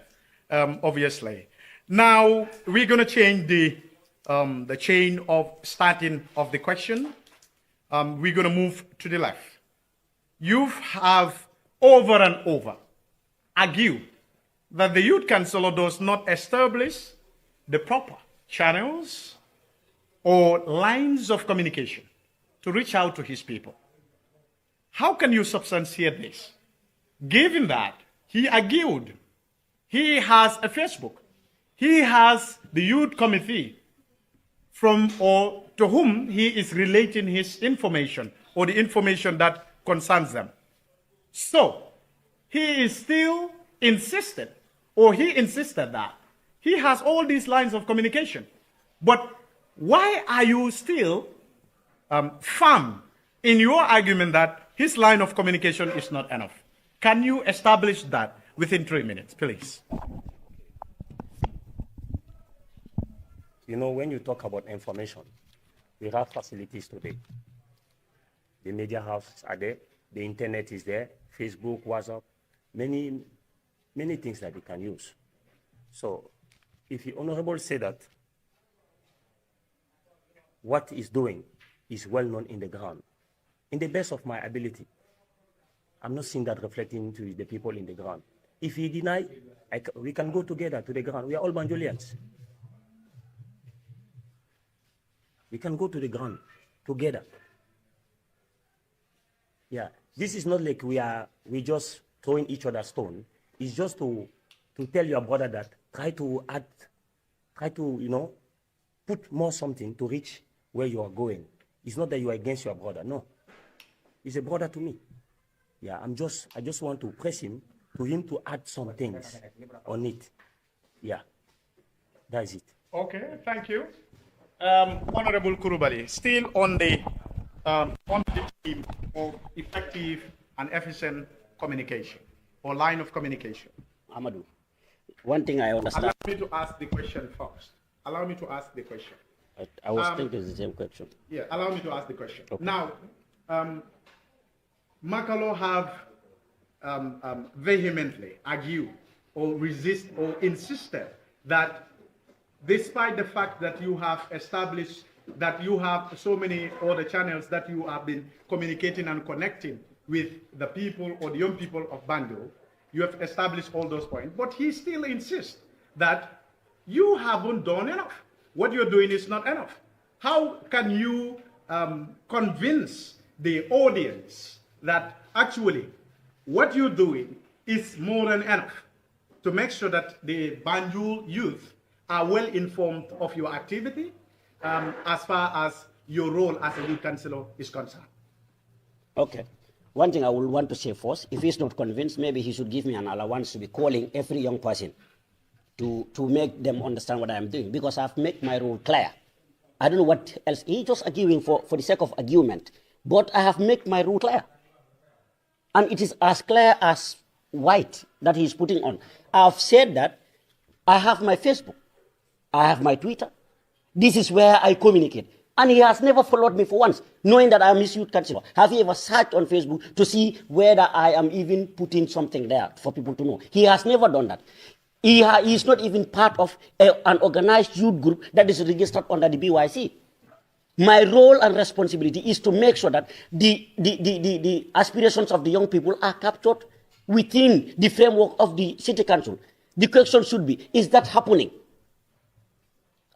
obviously. Now, we're going to change the chain of starting of the question. We're going to move to the left. You have over and over argued that the Youth Council does not establish the proper channels or lines of communication to reach out to his people. How can you substantiate this? Given that he argued, he has a Facebook, he has the youth committee, from or to whom he is relating his information or the information that concerns them. So, he is still insisted, or he insisted that he has all these lines of communication. But why are you still firm in your argument that his line of communication is not enough? Can you establish that within 3 minutes, please? You know, when you talk about information, we have facilities today. The media houses are there, the internet is there, Facebook, WhatsApp, many things that you can use. So if the Honorable say that what he's doing is well known in the ground, in the best of my ability, I'm not seeing that reflecting to the people in the ground. If he deny, we can go together to the ground. We are all Banjulians. We can go to the ground together. Yeah, this is not like we just throwing each other stone. It's just to tell your brother that try to put more something to reach where you are going. It's not that you are against your brother. No, he's a brother to me. Yeah, I just want to press him to add some things on it. Yeah, that's it. Okay, thank you. Honorable Kurubali, still on the theme of effective and efficient communication or line of communication. Amadou, one thing I understand. Allow me to ask the question first. Allow me to ask the question. I was thinking the same question. Yeah, allow me to ask the question. Okay. Now, Makalo have vehemently argued or resist or insisted that despite the fact that you have established that you have so many other channels that you have been communicating and connecting with the people or the young people of Banjul, you have established all those points, but he still insists that you haven't done enough. What you're doing is not enough. How can you convince the audience that actually what you're doing is more than enough to make sure that the Banjul youth are well informed of your activity as far as your role as a youth councillor is concerned? Okay. One thing I will want to say first, if he's not convinced, maybe he should give me an allowance to be calling every young person to make them understand what I am doing, because I've made my role clear. I don't know what else. He's just arguing for the sake of argument, but I have made my rule clear. And it is as clear as white that he's putting on. I've said that I have my Facebook, I have my Twitter. This is where I communicate. And he has never followed me for once, knowing that I am his youth councillor. Have you ever searched on Facebook to see whether I am even putting something there for people to know? He has never done that. He is not even part of an organized youth group that is registered under the BYC. My role and responsibility is to make sure that the aspirations of the young people are captured within the framework of the city council. The question should be, is that happening?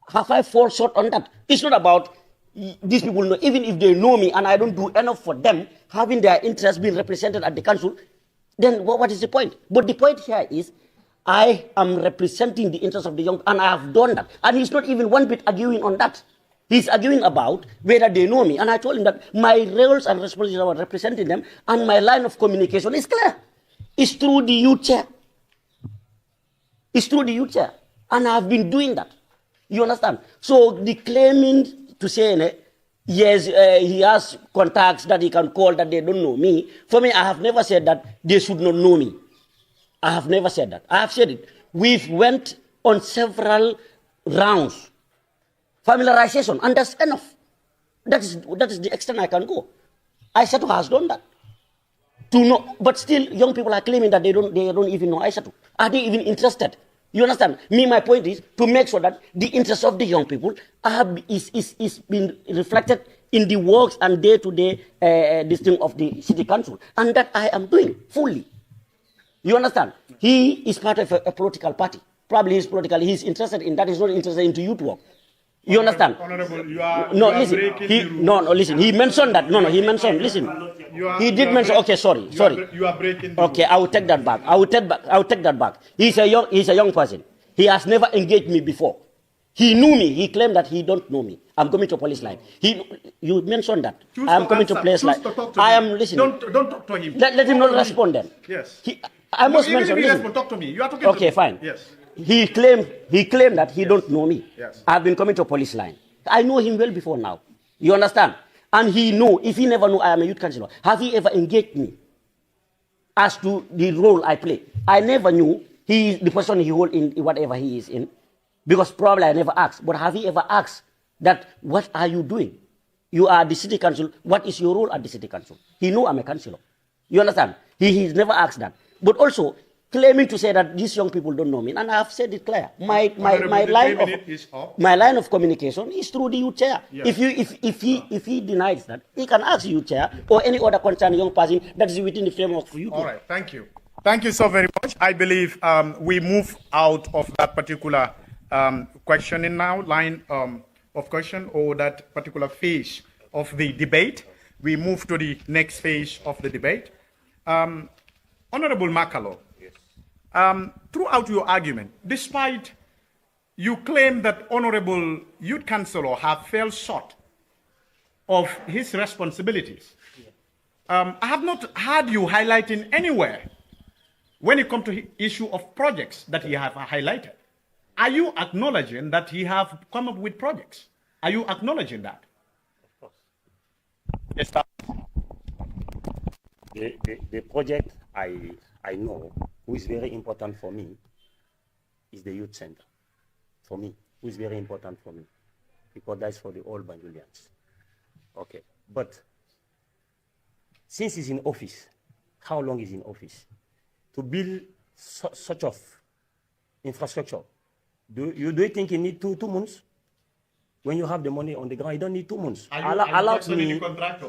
Have I fallen short on that? It's not about these people know, even if they know me and I don't do enough for them, having their interests being represented at the council, then what is the point? But the point here is, I am representing the interests of the young, and I have done that. And he's not even one bit arguing on that. He's arguing about whether they know me. And I told him that my roles and responsibilities are representing them, and my line of communication is clear. It's through the youth chair. It's through the youth chair. And I've been doing that. You understand? So the claiming to say, yes, he has contacts that he can call that they don't know me. For me, I have never said that they should not know me. I have never said that. I have said it. We've went on several rounds. Familiarization, and that's enough. That is the extent I can go. Aissatou has done that. To know, but still, young people are claiming that they don't even know Aissatou. Are they even interested? You understand? My point is to make sure that the interests of the young people is being reflected in the works and day-to-day this thing of the city council, and that I am doing fully. You understand? He is part of a political party. Probably he's political. He's interested in that. He's not interested into youth work. You understand? Honorable, listen. He mentioned that. He mentioned. Listen. He did mention. Okay, sorry. You are breaking the Okay, I will take that back. I will take that back. He's a young person. He has never engaged me before. He knew me. He claimed that he don't know me. I'm coming to police line. You mentioned that. Choose I'm to coming to answer. police Choose line. to talk to I me. am listening. Don't talk to him. Let him Talk not to me. respond then. Yes. I must No, even mention. if he Listen. responds, talk to me. You are talking to Okay, me. fine. Yes. He claimed that he don't know me. Yes. I've been coming to police line. I know him well before now. You understand? And he know, if he never knew I am a youth councillor, have he ever engaged me as to the role I play? I never knew he is the person he hold in whatever he is in, because probably I never asked. But have he ever asked that, what are you doing? You are the city council. What is your role at the city council? He know I'm a councillor. You understand? He's never asked that. But also claiming to say that these young people don't know me, and I have said it clear. My line of communication is through the youth chair. Yes. If he denies that, he can ask the youth chair or any other concerned young person that is within the framework for youth. All right. Thank you. Thank you so very much. I believe we move out of that particular questioning now, line of question, or that particular phase of the debate. We move to the next phase of the debate. Honorable Makalo, throughout your argument, despite you claim that Honorable Youth Councillor have fell short of his responsibilities, I have not heard you highlighting anywhere when it comes to the issue of projects that he have highlighted. Are you acknowledging that he have come up with projects? Are you acknowledging that? Of course. Yes, sir. The project I know, who is very important for me, is the youth center. For me, who is very important for me, because that's for the old Banjulians. Okay, but since he's in office, how long is in office? To build such of infrastructure, do you think you need two months? When you have the money on the ground, you don't need 2 months. Allow me.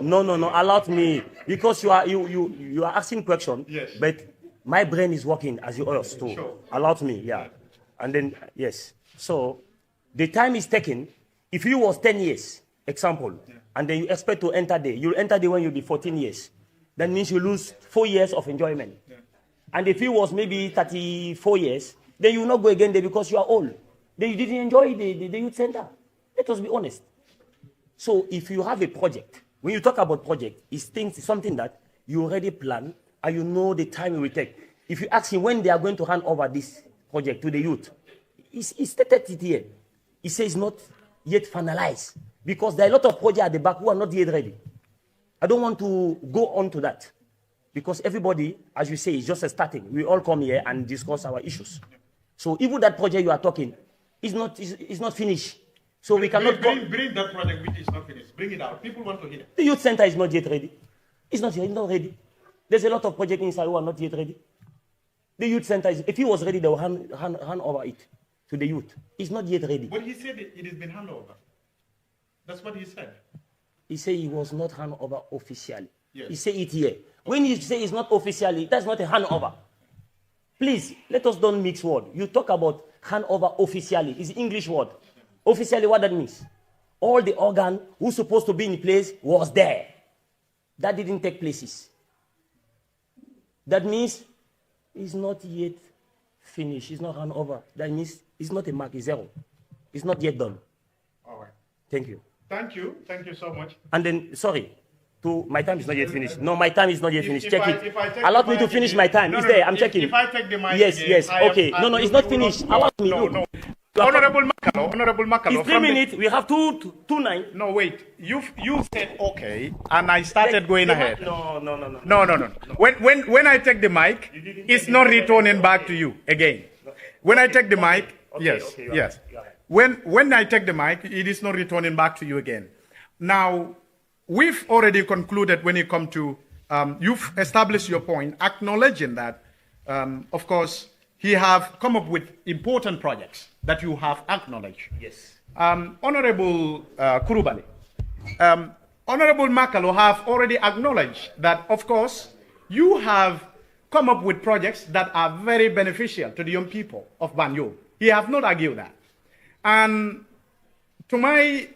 No. Allow me, because you are asking questions. Yes. But my brain is working as yours too. Sure. Allow me, yeah. And then yes. So the time is taken. If you was 10 years, example, and then you expect to enter there, you'll enter there when you'll be 14 years. That means you lose 4 years of enjoyment. Yeah. And if you was maybe 34 years, then you will not go again there because you are old. Then you didn't enjoy the youth center. Let us be honest. So if you have a project, when you talk about project, it's something that you already plan and you know the time it will take. If you ask him when they are going to hand over this project to the youth, he stated it here. He says not yet finalized because there are a lot of projects at the back who are not yet ready. I don't want to go on to that because everybody, as you say, is just starting. We all come here and discuss our issues. So even that project you are talking is not finished. So we cannot bring that project which is not finished. Bring it out. People want to hear. The youth center is not yet ready. It's not ready. There's a lot of projects inside who are not yet ready. The youth center is, if he was ready, they will hand over it to the youth. It's not yet ready. But he said it has been handed over. That's what he said. He said he was not handed over officially. Yes. He said it here. When you say it's not officially, that's not a handover. Please, let us don't mix words. You talk about handover officially. It's an English word. Officially, what that means? All the organ who's supposed to be in place was there. That didn't take places. That means it's not yet finished. It's not handed over. That means it's not a mark, it's zero. It's not yet done. All right. Thank you. Thank you. Thank you so much. And then, sorry, my time is not yet finished. No, my time is not yet finished. Check it. take Allow the me to mic finish again. my time. No, It's no, there. I'm if- checking. if I take the mic Yes, again, yes. I am- Okay. No, it's not finished. Allow me. No, Look. no. You are- Honorable Makalo. It's 3 minutes. We have two 9. No, wait. You said okay, and I started going ahead. No. No. When I take the mic, it's not returning back to you again. When I take the mic, yes. you are Yes. right. When I take the mic, it is not returning back to you again. Now, we've already concluded when you come to, you've established your point, acknowledging that, of course, he have come up with important projects that you have acknowledged. Yes. Honorable Kurubali, Honorable Makalo have already acknowledged that, of course, you have come up with projects that are very beneficial to the young people of Banjul. He have not argued that. And to my,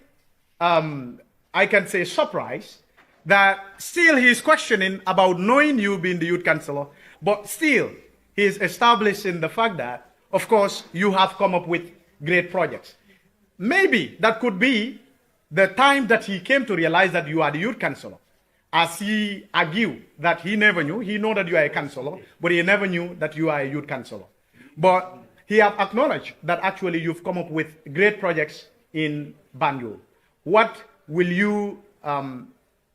I can say, surprise, that still he is questioning about knowing you being the youth councillor, but still he is establishing the fact that, of course, you have come up with great projects. maybe that could be the time that he came to realize that you are the youth councillor. As he argued that he never knew, he know that you are a councillor, but he never knew that you are a youth councillor. But he have acknowledged that actually you've come up with great projects in Banjul. What will you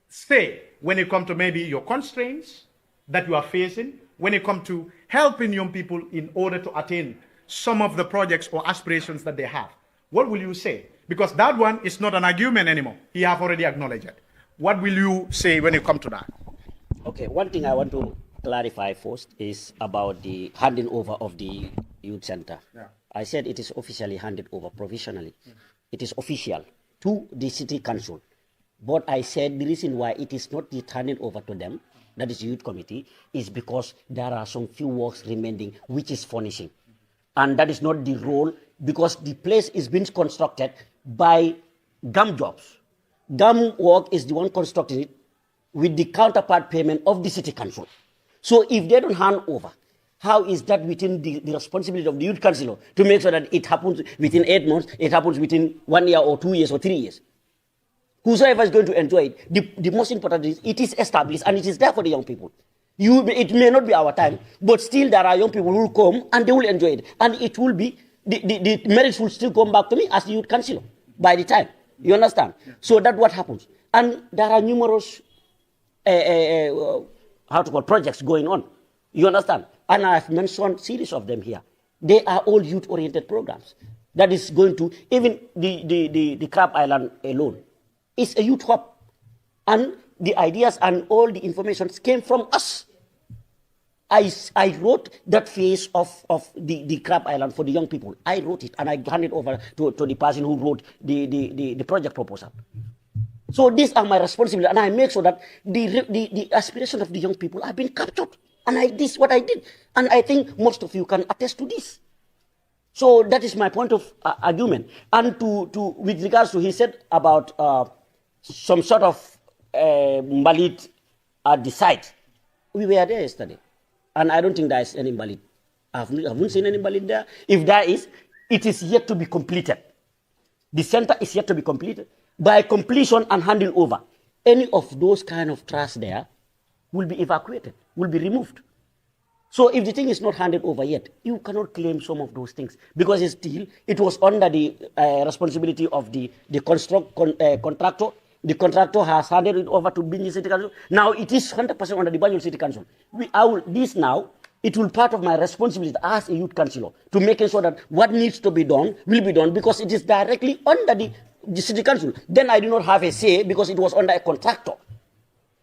say when it comes to maybe your constraints that you are facing, when it comes to helping young people in order to attain some of the projects or aspirations that they have? What will you say? Because that one is not an argument anymore. He have already acknowledged it. What will you say when it comes to that? Okay, one thing I want to clarify first is about the handing over of the youth center. Yeah. I said it is officially handed over provisionally. It is official to the city council. But I said the reason why it is not yet handed over to them, that is the youth committee, is because there are some few works remaining which is furnishing. And that is not the role, because the place is being constructed by GAM Jobs. GAM Work is the one constructing it with the counterpart payment of the city council. So if they don't hand over, how is that within the responsibility of the youth councillor to make sure that it happens within 8 months, it happens within 1 year or 2 years or 3 years? Whosoever is going to enjoy it, the most important is it is established and it is there for the young people. It may not be our time, but still there are young people who will come and they will enjoy it. And it will be, the merits will still come back to me as the youth councillor by the time. You understand? Yeah. So that's what happens. And there are numerous projects going on. You understand? And I've mentioned series of them here. They are all youth-oriented programs. That is going to, even the Crab Island alone, is a youth hub. And the ideas and all the information came from us. I wrote that phase of the Crab Island for the young people. I wrote it and I handed over to the person who wrote the project proposal. So these are my responsibility, and I make sure that the aspirations of the young people have been captured. And this is what I did. And I think most of you can attest to this. So that is my point of argument. And with regards to, he said about some sort of Mbalit at the site. We were there yesterday. And I don't think there is any Mbalit. I haven't seen any Mbalit there. If there is, it is yet to be completed. The center is yet to be completed. By completion and handing over, any of those kind of trash there will be evacuated, will be removed. So if the thing is not handed over yet, you cannot claim some of those things because it was under the responsibility of the contractor. The contractor has handed it over to Binjul City Council. Now it is 100% under the Banjul City Council. It will part of my responsibility as a youth councillor to make sure that what needs to be done will be done because it is directly under the city council. Then I do not have a say because it was under a contractor.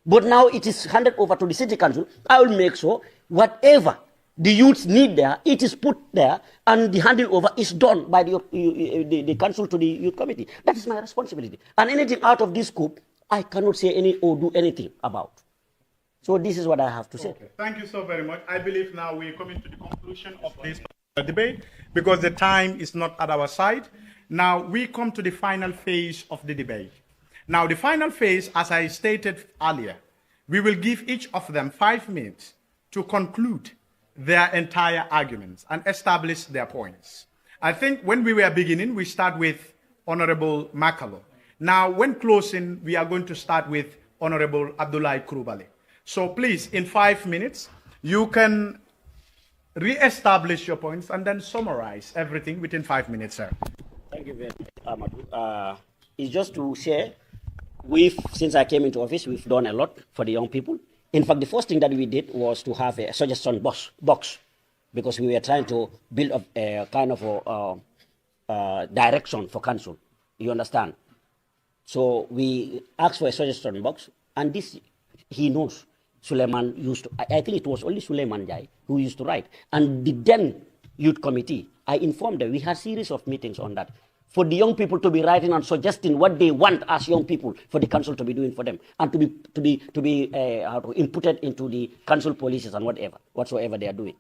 But now it is handed over to the city council. I will make sure whatever the youths need there, it is put there, and the handing over is done by the council to the youth committee. That is my responsibility. And anything out of this scope, I cannot say any or do anything about. So this is what I have to say. Okay. Thank you so very much. I believe now we're coming to the conclusion of this debate because the time is not at our side. Now we come to the final phase of the debate. Now the final phase, as I stated earlier, we will give each of them 5 minutes to conclude their entire arguments and establish their points. I think when we were beginning, we start with Honorable Makalo. Now, when closing, we are going to start with Honorable Abdullahi Kurubali. So please, in 5 minutes, you can re-establish your points and then summarize everything within 5 minutes, sir. Thank you very much, Amadou. It's just to share, since I came into office, we've done a lot for the young people. In fact, the first thing that we did was to have a suggestion box because we were trying to build a kind of direction for council. You understand? So we asked for a suggestion box, and this he knows. Suleiman used to, I think it was only Suleiman Jai who used to write. And the then youth committee, I informed them, we had a series of meetings on that. For the young people to be writing and suggesting what they want as young people for the council to be doing for them, and to be inputted into the council policies and whatsoever they are doing.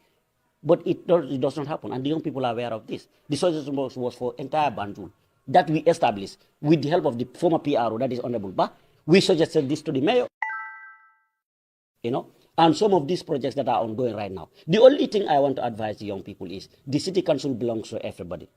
But it does not happen, and the young people are aware of this. The suggestion box was for entire Banjul that we established with the help of the former PRO, that is Honorable Ba. We suggested this to the mayor, and some of these projects that are ongoing right now. The only thing I want to advise the young people is the city council belongs to everybody,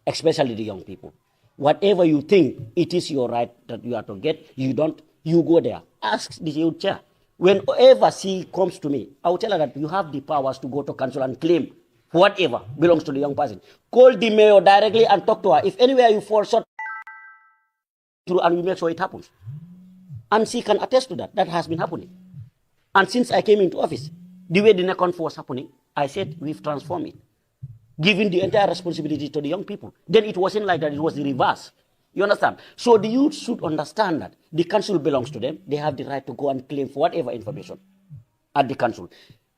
especially the young people. Whatever you think it is your right that you are to get, you don't, you go there. Ask the youth chair. Whenever she comes to me, I will tell her that you have the powers to go to council and claim whatever belongs to the young person. Call the mayor directly and talk to her. If anywhere you fall short, and we make sure it happens. And she can attest to that. That has been happening. And since I came into office, the way the NECONF was happening, I said we've transformed it, giving the entire responsibility to the young people. Then it wasn't like that, it was the reverse. You understand? So the youth should understand that the council belongs to them. They have the right to go and claim for whatever information at the council.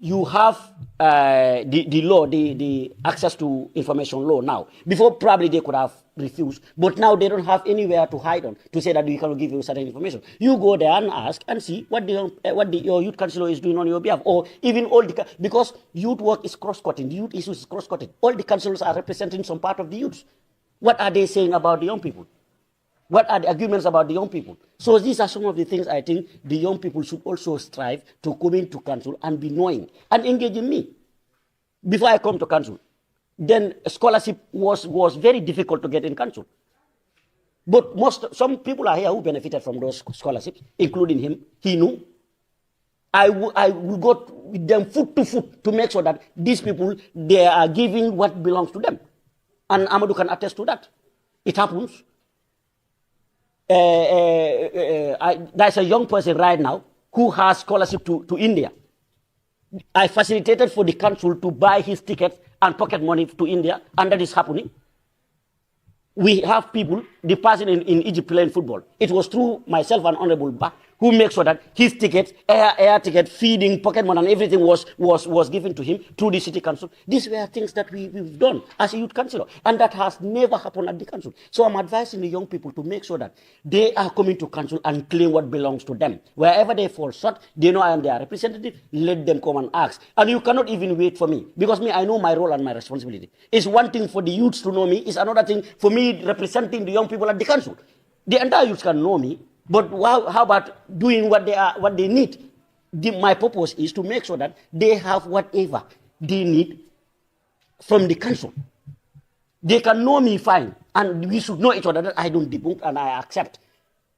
You have the law, the access to information law now. Before, probably they could have refused, but now they don't have anywhere to hide on to say that we cannot give you certain information. You go there and ask and see what your youth councillor is doing on your behalf, or even all the, because youth work is cross-cutting, the youth issues is cross-cutting. All the councillors are representing some part of the youth. What are they saying about the young people? What are the arguments about the young people? So these are some of the things I think the young people should also strive to come into council and be knowing and engaging me. Before I come to council, then scholarship was very difficult to get in council. But some people are here who benefited from those scholarships, including him. He knew. I will go with them foot to foot to make sure that these people, they are giving what belongs to them. And Amadou can attest to that. It happens. There's a young person right now who has scholarship to India. I facilitated for the council to buy his ticket and pocket money to India, and that is happening. We have people, the person in Egypt playing football. It was through myself and Honorable Ba who made sure that his ticket, air ticket, feeding, pocket money, and everything was given to him through the city council. These were things that we've done as a youth councillor, and that has never happened at the council. So I'm advising the young people to make sure that they are coming to council and claim what belongs to them. Wherever they fall short, they know I am their representative, let them come and ask. And you cannot even wait for me, because I know my role and my responsibility. It's one thing for the youths to know me, it's another thing for me representing the young people at the council. The entire youths can know me, but how about doing what they need? My purpose is to make sure that they have whatever they need from the council. They can know me fine, and we should know each other, that I don't debunk and I accept.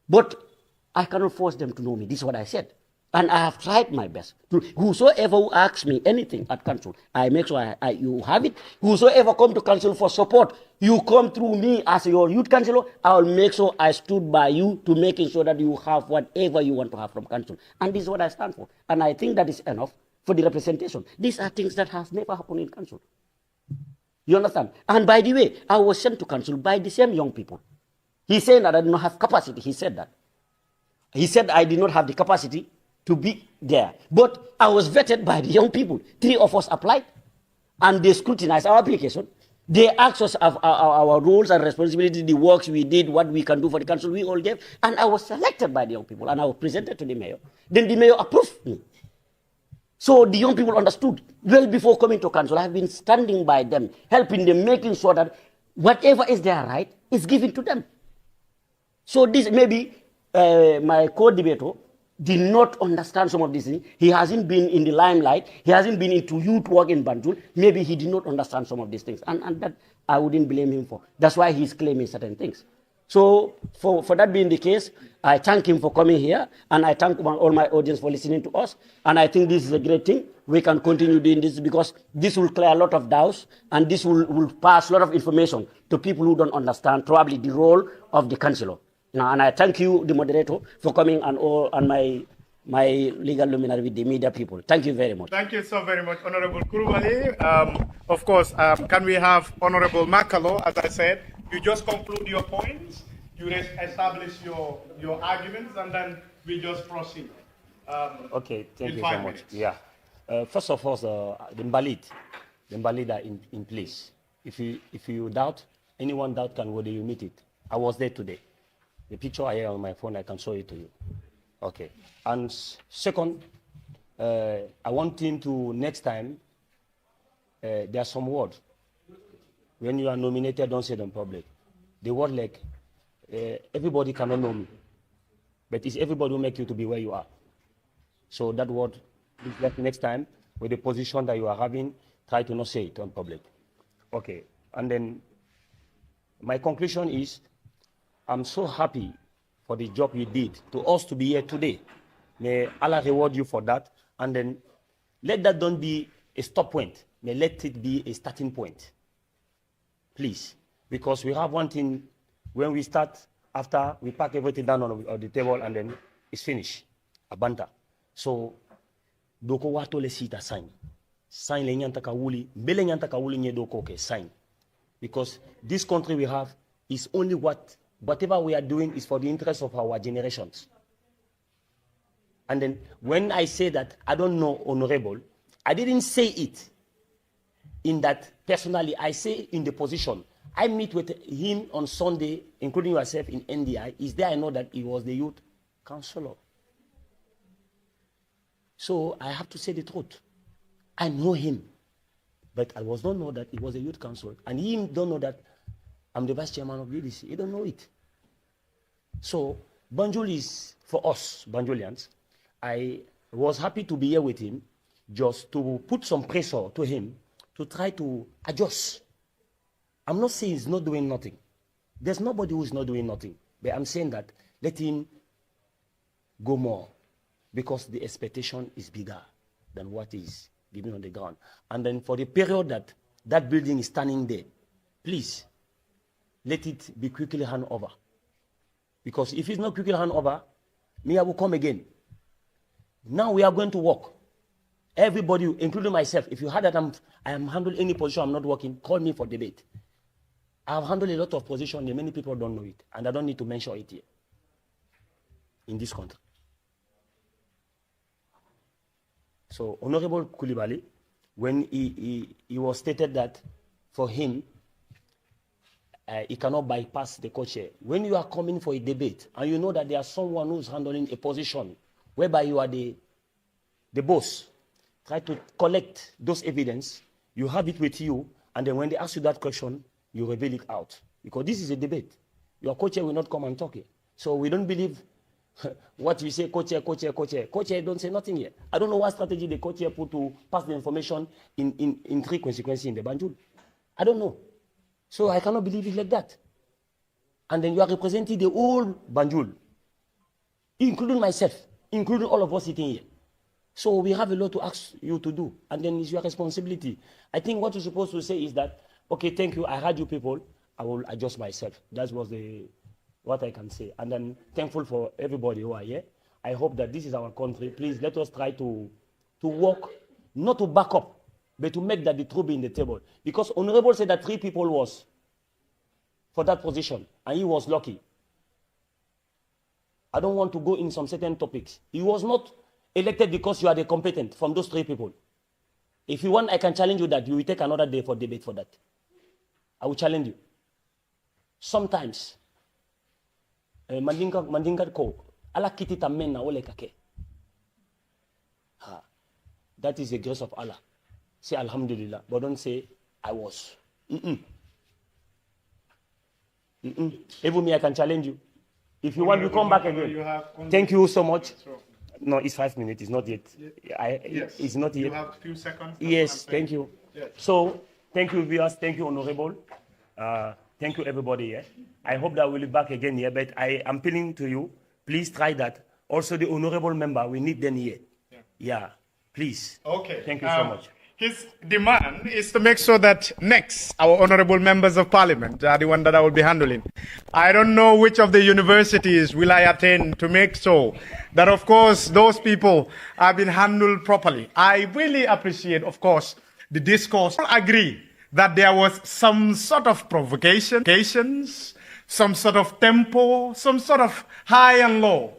But I cannot force them to know me. This is what I said. And I have tried my best. Whosoever who asks me anything at council, I make sure you have it. Whosoever come to council for support, you come through me as your youth councillor. I will make sure I stood by you to making sure that you have whatever you want to have from council. And this is what I stand for. And I think that is enough for the representation. These are things that has never happened in council. You understand? And by the way, I was sent to council by the same young people. He said that I did not have capacity. He said that. He said I did not have the capacity to be there. But I was vetted by the young people. 3 of us applied, and they scrutinized our application. They asked us of our roles and responsibilities, the works we did, what we can do for the council, we all gave. And I was selected by the young people, and I was presented to the mayor. Then the mayor approved me. So the young people understood. Well before coming to council, I have been standing by them, helping them, making sure that whatever is their right is given to them. So this maybe my co-debater did not understand some of these things. He hasn't been in the limelight. He hasn't been into youth work in Banjul. Maybe he did not understand some of these things. And that I wouldn't blame him for. That's why he's claiming certain things. So for that being the case, I thank him for coming here. And I thank all my audience for listening to us. And I think this is a great thing. We can continue doing this because this will clear a lot of doubts. And this will pass a lot of information to people who don't understand probably the role of the councillor. And I thank you, the moderator, for coming and my legal luminary with the media people. Thank you very much. Thank you so very much, Honorable Kurubali. Of course, can we have Honorable Makalo? As I said, you just conclude your points, you establish your arguments, and then we just proceed. Okay, thank you so much. Yeah. First of all, the Mbalid are in place. If you doubt, anyone doubt can go there, you meet it. I was there today. The picture I have on my phone, I can show it to you. Okay. And second, I want him to, next time, there's some word. When you are nominated, don't say them public. The word like, everybody cannot know me. But it's everybody who make you to be where you are. So that word, next time, with the position that you are having, try to not say it on public. Okay. And then, my conclusion is, I'm so happy for the job you did to us to be here today. May Allah reward you for that. And then let that don't be a stop point. May let it be a starting point. Please. Because we have one thing, when we start, after we pack everything down on the table and then it's finished. A banter. So, doko wato le sita sign. Sign le nyanta kawuli, bele nyanta kawuli nye doko ke sign. Because this country we have is only whatever we are doing is for the interest of our generations. And then when I say that I don't know Honorable, I didn't say it in that personally. I say in the position. I meet with him on Sunday, including yourself in NDI. Is there I know that he was the youth counselor. So I have to say the truth. I know him. But I was not know that he was a youth counselor. And he don't know that I'm the vice chairman of UDC. He don't know it. So Banjul is for us, Banjulians. I was happy to be here with him just to put some pressure to him to try to adjust. I'm not saying he's not doing nothing. There's nobody who's not doing nothing. But I'm saying that let him go more because the expectation is bigger than what is given on the ground. And then for the period that that building is standing there, please let it be quickly handed over. Because if it's not quickly handed over, me, I will come again. Now we are going to work. Everybody, including myself, if you heard that I am handling any position, I'm not working, call me for debate. I've handled a lot of positions, and many people don't know it, and I don't need to mention it here in this country. So, Honorable Coulibaly, when he was stated that for him, he cannot bypass the co-chair. When you are coming for a debate, and you know that there's someone who's handling a position whereby you are the boss, try to collect those evidence, you have it with you, and then when they ask you that question, you reveal it out. Because this is a debate. Your co-chair will not come and talk here. So we don't believe what you say, co-chair. Co-chair don't say nothing here. I don't know what strategy the co-chair put to pass the information in three consequences in the Banjul. I don't know. So I cannot believe it like that. And then you are representing the whole Banjul, including myself, including all of us sitting here. So we have a lot to ask you to do, and then it's your responsibility. I think what you're supposed to say is that, okay, thank you, I heard you people, I will adjust myself. That was what I can say. And then thankful for everybody who are here. I hope that this is our country. Please let us try to work, not to back up, but to make that the truth be in the table. Because Honorable said that 3 people was for that position, and he was lucky. I don't want to go in some certain topics. He was not elected because you are the competent from those 3 people. If you want, I can challenge you that you will take another day for debate for that. I will challenge you. Sometimes, mandinga ko ala kiti tamen na ole kake. That is the grace of Allah. Say Alhamdulillah, but don't say I was. Even me, I can challenge you. If you want, you come back again. Thank you so much. No, it's 5 minutes. It's not yet. Yes. It's not yet. You have a few seconds. Yes, thank you. Yes. So, thank you, viewers. Thank you, Honorable. Thank you, everybody here. I hope that we'll be back again here, but I am appealing to you. Please try that. Also, the Honorable member, we need them here. Yeah, please. Okay. Thank you so much. His demand is to make sure that next, our honorable members of parliament are the one that I will be handling. I don't know which of the universities will I attend to make sure that, of course, those people have been handled properly. I really appreciate, of course, the discourse. I agree that there was some sort of provocations, some sort of tempo, some sort of high and low,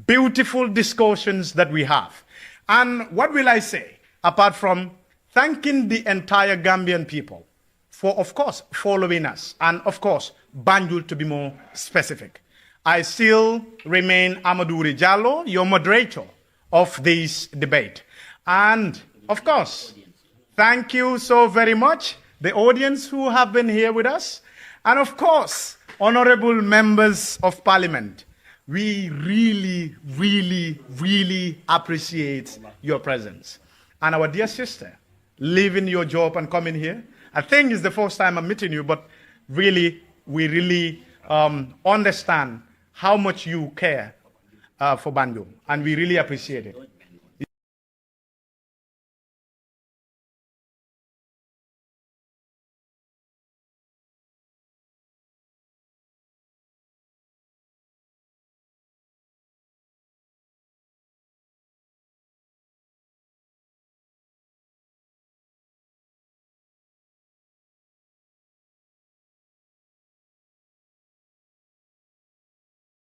beautiful discussions that we have. And what will I say, apart from thanking the entire Gambian people for, of course, following us, and, of course, Banjul to be more specific. I still remain Amadou Jallo, your moderator of this debate. And, of course, thank you so very much, the audience who have been here with us. And, of course, honorable members of parliament, we really, really, really appreciate your presence. And our dear sister, leaving your job and coming here. I think it's the first time I'm meeting you, but really, we really understand how much you care for Banjul, and we really appreciate it.